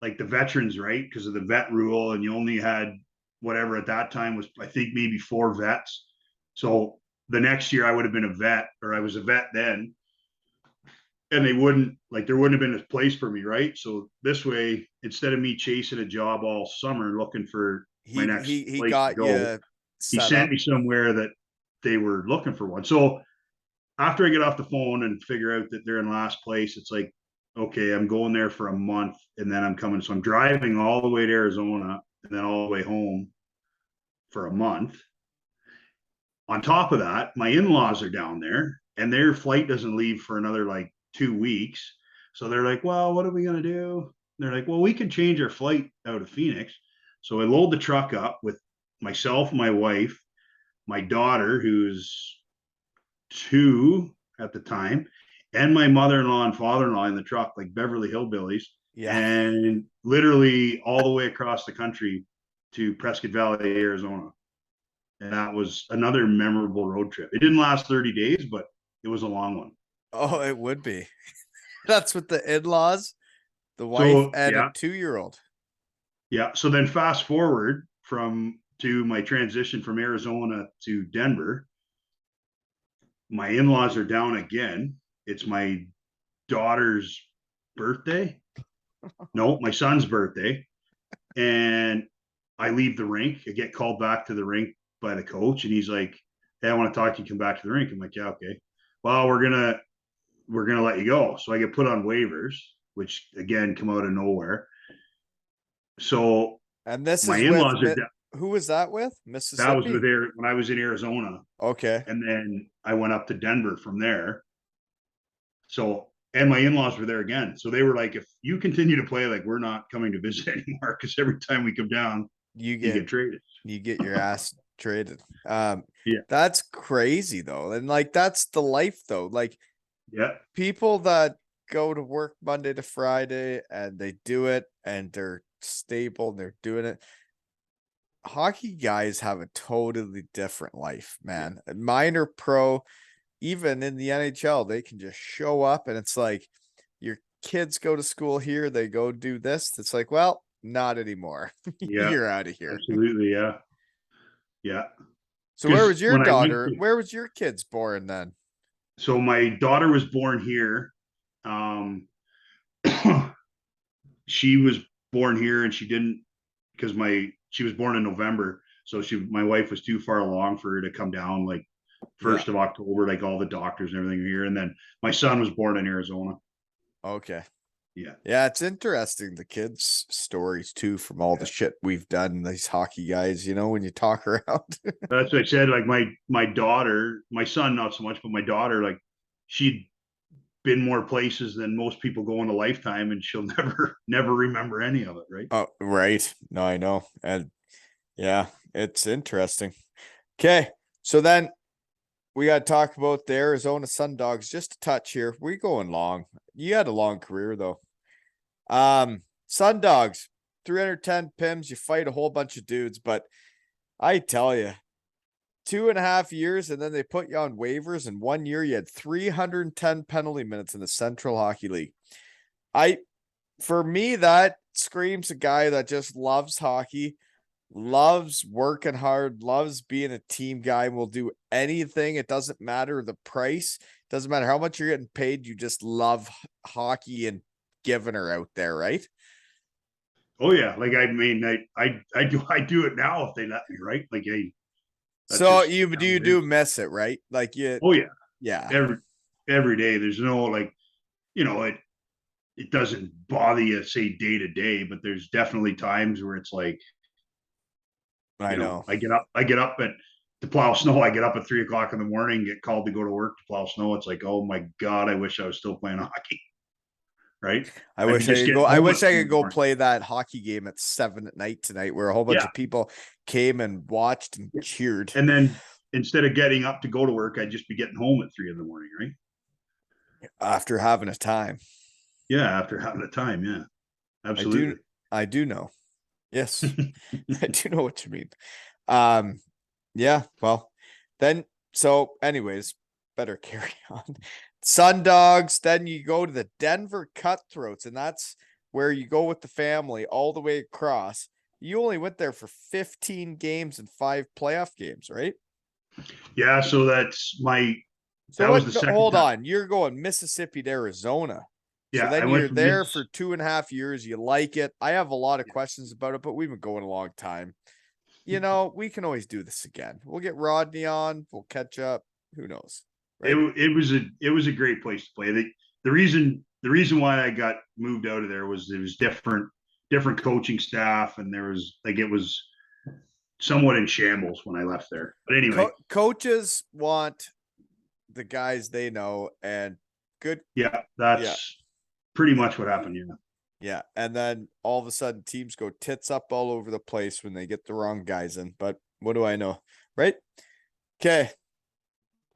like the veterans, right? Because of the vet rule, and you only had whatever at that time was, I think, maybe 4 vets. So the next year I would have been a vet, or I was a vet then, and there wouldn't have been a place for me, right? So this way, instead of me chasing a job all summer looking for my next He place to got go, you he set sent up. me somewhere that they were looking for one. So after I get off the phone and figure out that they're in last place, it's like, okay, I'm going there for a month and then I'm coming. So I'm driving all the way to Arizona and then all the way home for a month. On top of that, my in-laws are down there and their flight doesn't leave for another like 2 weeks. So they're like, "Well, what are we going to do?" They're like, "Well, we can change our flight out of Phoenix." So I load the truck up with myself, my wife, my daughter, who's 2 at the time, and my mother-in-law and father-in-law in the truck, like Beverly Hillbillies, Yeah. and literally all the way across the country to Prescott Valley, Arizona. And that was another memorable road trip. It didn't last 30 days, but it was a long one. Oh, it would be. That's with the in-laws, the wife, So and a yeah, 2-year-old. yeah. So then fast forward from to my transition from Arizona to Denver. My in-laws are down again. It's my daughter's birthday. No, my son's birthday. And I leave the rink. I get called back to the rink by the coach, and he's like, "Hey, I want to talk to you. Come back to the rink." I'm like, "Yeah, okay. Well, we're gonna let you go." So I get put on waivers, which again come out of nowhere. So And this my is with in-laws are down. who was that with? That was with Mississippi? Air when I was in Arizona, Okay. and then I went up to Denver from there. So and my in-laws were there again. So they were like, "If you continue to play, like we're not coming to visit anymore because every time we come down, You you get get traded." you get your ass traded. Yeah, That's crazy though. And like that's the life though. Like yeah, people that go to work Monday to Friday and they do it and they're stable and they're doing it. Hockey guys have a totally different life, yeah. man. Minor pro, even in the NHL, they can just show up and it's like your kids go to school here, they go do this. It's like, well, not anymore. Yeah, You're out of here. absolutely. Yeah. Yeah. So where Because was your when I went daughter? to, Where was your kids born then? so my daughter was born here. Um, she was born here and she didn't, because she was born in November. So my wife was too far along for her to come down like Yeah. 1st of October, like all the doctors and everything are here. And then my son was born in Arizona. Okay. Yeah. Yeah, it's interesting the kids' stories too from all the Yeah. shit we've done. These hockey guys, when you talk around. That's what I said. Like my daughter, my son, not so much, but my daughter, like she been more places than most people go in a lifetime, and she'll never remember any of it, right? Oh, right. No, I know. And yeah, it's interesting. Okay. So then we got to talk about the Arizona Sun Dogs just a touch here. We're going long. You had a long career though. Sun Dogs, 310 pims. You fight a whole bunch of dudes, but I tell you, 2.5 years, and then they put you on waivers. And 1 year, you had 310 penalty minutes in the Central Hockey League. For me, that screams a guy that just loves hockey, loves working hard, loves being a team guy, will do anything. It doesn't matter the price, doesn't matter how much you're getting paid. You just love hockey and giving her out there, right? Oh yeah, like I mean, I do it now if they let me, right? Like, hey, that's So just you how do it is. miss it, right? Like you, Oh yeah, yeah, every day. There's no like, it doesn't bother you say day to day, but there's definitely times where it's like, I know. I get up at to plow snow. I get up at 3 o'clock in the morning, get called to go to work to plow snow. It's like, oh my God, I wish I was still playing hockey. Right. I I'd be wish I just could getting go. I home wish at I three in could the go morning. play that hockey game at 7 at night tonight, where a whole bunch Yeah. of people came and watched and cheered And then instead of getting up to go to work, I'd just be getting home at 3 in the morning. Right. after having a time. Yeah. After having a time. Yeah. I do. Absolutely. I do know. Yes, I do know what you mean. Um, yeah. Well, then. So, anyways, better carry on. Sun Dogs. Then you go to the Denver Cutthroats, and that's where you go with the family all the way across. You only went there for 15 games and 5 playoff games, right? Yeah. So So that was what? the No, second hold time. on. You're going Mississippi to Arizona. So Yeah. I then went you're from there Miss. for 2.5 years. You like it. I have a lot of questions about it, but we've been going a long time. We can always do this again. We'll get Rodney on. We'll catch up. Who knows? Right? It was a great place to play. The reason why I got moved out of there was it was different coaching staff, and there was like it was somewhat in shambles when I left there. But anyway, Coaches want the guys they know and good. yeah, Yeah. that's pretty much what happened. Yeah. Yeah. And then all of a sudden teams go tits up all over the place when they get the wrong guys in. But what do I know? Right? Okay.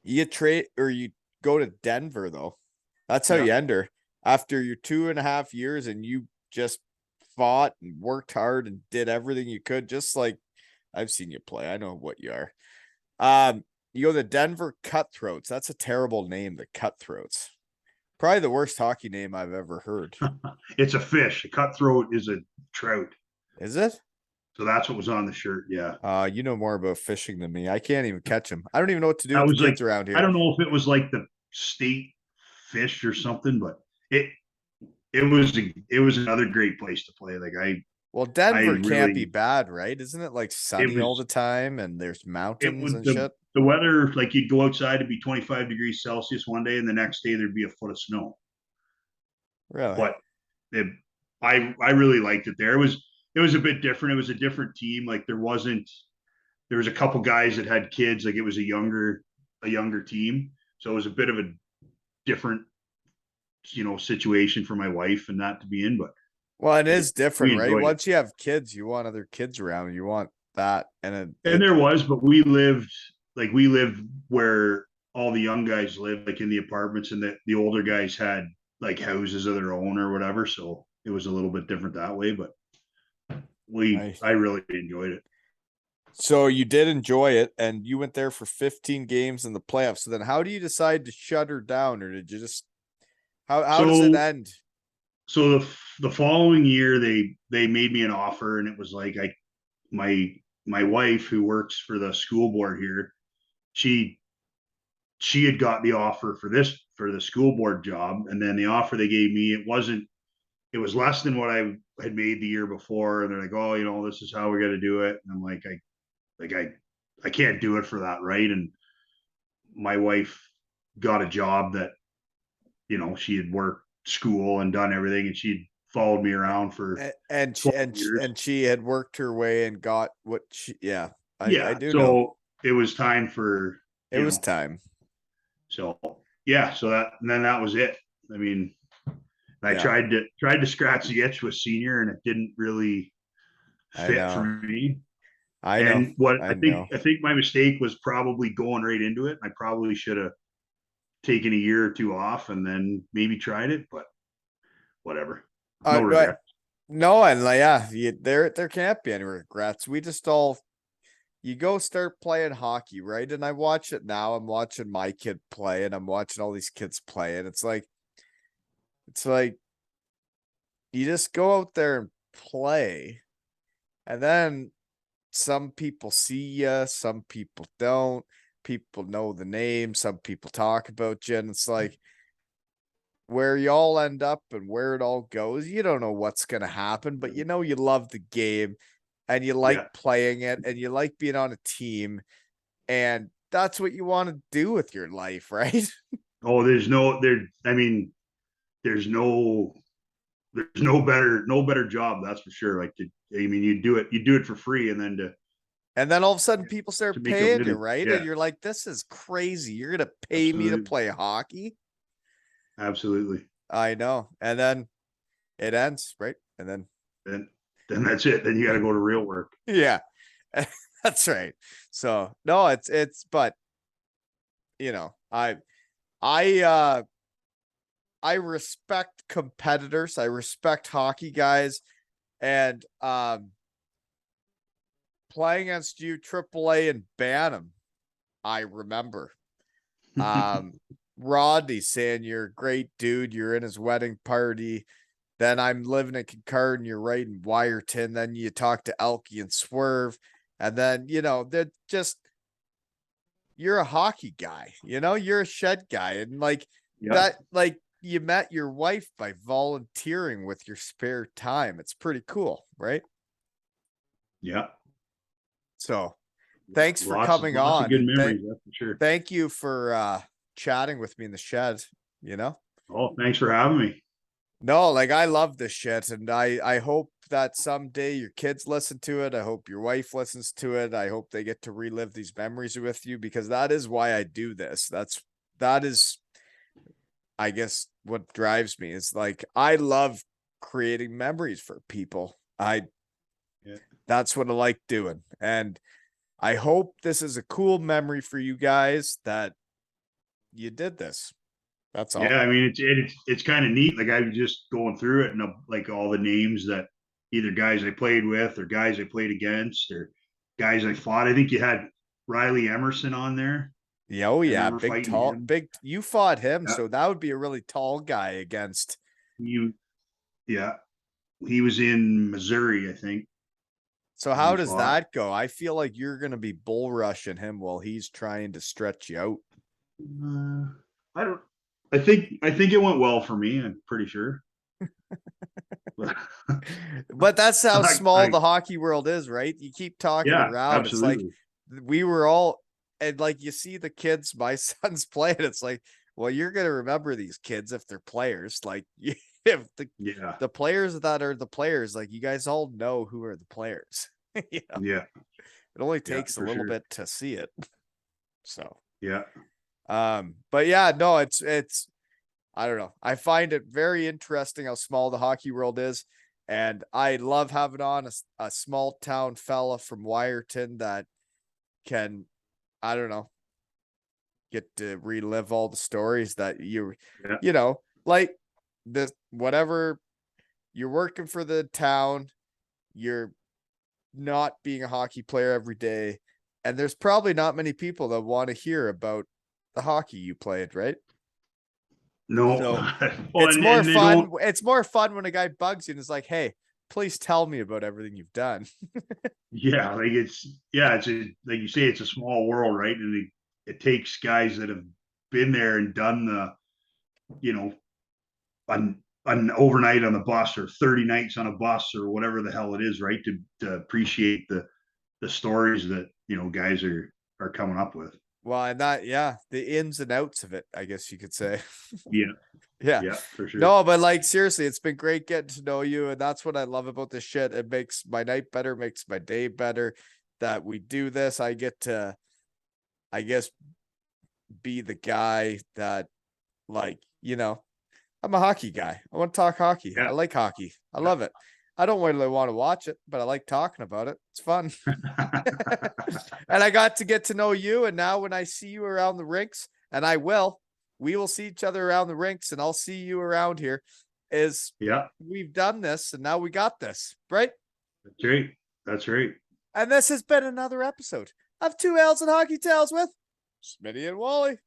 You trade or you go to Denver though. That's how Yeah. you enter after your 2.5 years and you just fought and worked hard and did everything you could, just like I've seen you play. I know what you are. You go to Denver Cutthroats. That's a terrible name, the Cutthroats. Probably the worst hockey name I've ever heard. It's a fish. A cutthroat is a trout. Is it? So that's what was on the shirt. Yeah. You know more about fishing than me. I can't even catch them. I don't even know what to do I with the was like, kids around I here. don't know if it was like the state fish or something, but it it was another great place to play. Like Well, I Denver can't be really bad, right? Isn't it like it sunny all the was time and there's it mountains was and shit? the weather, like you'd go outside to be 25 degrees Celsius one day and the next day there'd be a foot of snow. Really? But it, I really liked it there. It was a bit different. It was a different team. Like there was a couple guys that had kids. Like it was a younger team. So it was a bit of a different, situation for my wife and that to be in. But Well, it we, is different, we right? enjoyed it. Once you have kids, you want other kids around. You want that, and And there was, but we lived where all the young guys lived, like in the apartments, and the older guys had like houses of their own or whatever. So it was a little bit different that way, but nice. I really enjoyed it. So you did enjoy it, and you went there for 15 games in the playoffs. So then, how do you decide to shut her down, or did you just how does it So end? so the following year they made me an offer, and it was like my wife who works for the school board here, she she had got the offer for the school board job, and then the offer they gave me, it was less than what I had made the year before, and they're like, oh, this is how we got to do it, and I'm like, I can't do it for that, right? And my wife got a job that she had worked school and done everything, and she'd followed me around for And 12 years. she had worked her way and got what she. Yeah, I Yeah, do know. so it was time for It was time. so yeah, so that and then that was it. I mean, I Yeah, tried to scratch the itch with senior, and it didn't really I fit for know. me. I know. And what I know. I think my mistake was probably going right into it. I probably should have taken a year or two off and then maybe tried it, but whatever. No But regret. no, and like, yeah, there can't be any regrets. We just all you go start playing hockey, right? And I watch it now. I'm watching my kid play, and I'm watching all these kids play, and it's like you just go out there and play, and then some people see you, some people don't. People know the name, some people talk about you, and it's like where y'all end up and where it all goes, you don't know what's gonna happen, but you know you love the game and you like Yeah. playing it and you like being on a team, and that's what you want to do with your life, right? Oh, I mean, there's no better job, that's for sure. I mean, you do it for free, and then And then all of a sudden people to start make a paying you, living. right? And Yeah, you're like, this is crazy. You're gonna pay me to absolutely. play hockey? Absolutely. I know. And then it ends, right? And then Then that's it. Then you got to go to real work. yeah, that's right. So no, it's but you know, I I respect competitors. I respect hockey guys, and playing against you AAA and Bantam, I remember. Um Rodney saying you're a great dude, you're in his wedding party. Then I'm living in Concard and you're right in Wyerton. Then you talk to Elkie and Swerve. And then, they're just you're a hockey guy, you're a shed guy. And like Yeah. that, like you met your wife by volunteering with your spare time. It's pretty cool, right? Yeah. So thanks for Lots coming lots of on. good And memories, that's for sure. thank you for chatting with me in the shed, you know? Oh, thanks for having me. No, like I love this shit, and I hope that someday your kids listen to it. I hope your wife listens to it. I hope they get to relive these memories with you, because that is why I do this. That is, I guess, what drives me is like I love creating memories for people. Yeah. That's what I like doing, and I hope this is a cool memory for you guys that you did this. That's Yeah, all. I mean it's kind of neat. Like I was just going through it, and like all the names that either guys I played with or guys I played against or guys I fought. I think you had Riley Emerson on there. Yeah, oh I yeah, remember big fighting tall, him. big. You fought him, Yeah, so that would be a really tall guy against. you. Yeah, he was in Missouri, I think. So We how does fought. that go? I feel like you're gonna be bull rushing him while he's trying to stretch you out. I don't. I think it went well for me. I'm pretty sure. But But that's how small I the hockey world is, right? You keep talking yeah, around. It's like absolutely. we were all, and like you see the kids, my sons playing. It's like, well, you're gonna remember these kids if they're players. Like if Yeah, the players that are the players, like you guys all know who are the players. yeah, It only yeah, takes a for little sure. bit to see it. So, Yeah, but yeah, no, it's I don't know. I find it very interesting how small the hockey world is. And I love having on a small town fella from Wyerton that can, I don't know, get to relive all the stories that yeah, like the whatever you're working for the town, you're not being a hockey player every day. And there's probably not many people that want to hear about the hockey you played, right? no. So Well, and they don't. it's more fun when a guy bugs you and is like, hey, please tell me about everything you've done. Yeah, like it's like you say, it's a small world, right? And it takes guys that have been there and done the, you know, an overnight on the bus or 30 nights on a bus or whatever the hell it is, right? To appreciate the stories that, guys are coming up with. Well, and that, yeah, the ins and outs of it, I guess you could say. Yeah, Yeah. yeah, for sure. No, but like seriously, it's been great getting to know you. And that's what I love about this shit. It makes my night better, makes my day better that we do this. I get to, I guess, be the guy that, like, I'm a hockey guy. I want to talk hockey. I Yeah. like hockey. I love it. I don't really want to watch it, but I like talking about it. It's fun. And I got to get to know you. And now when I see you around the rinks, and we will see each other around the rinks, and I'll see you around here. Yeah, We've done this, and now we got this, right? that's right. That's right. And this has been another episode of Two Ales and Hockey Tales with Smitty and Wally.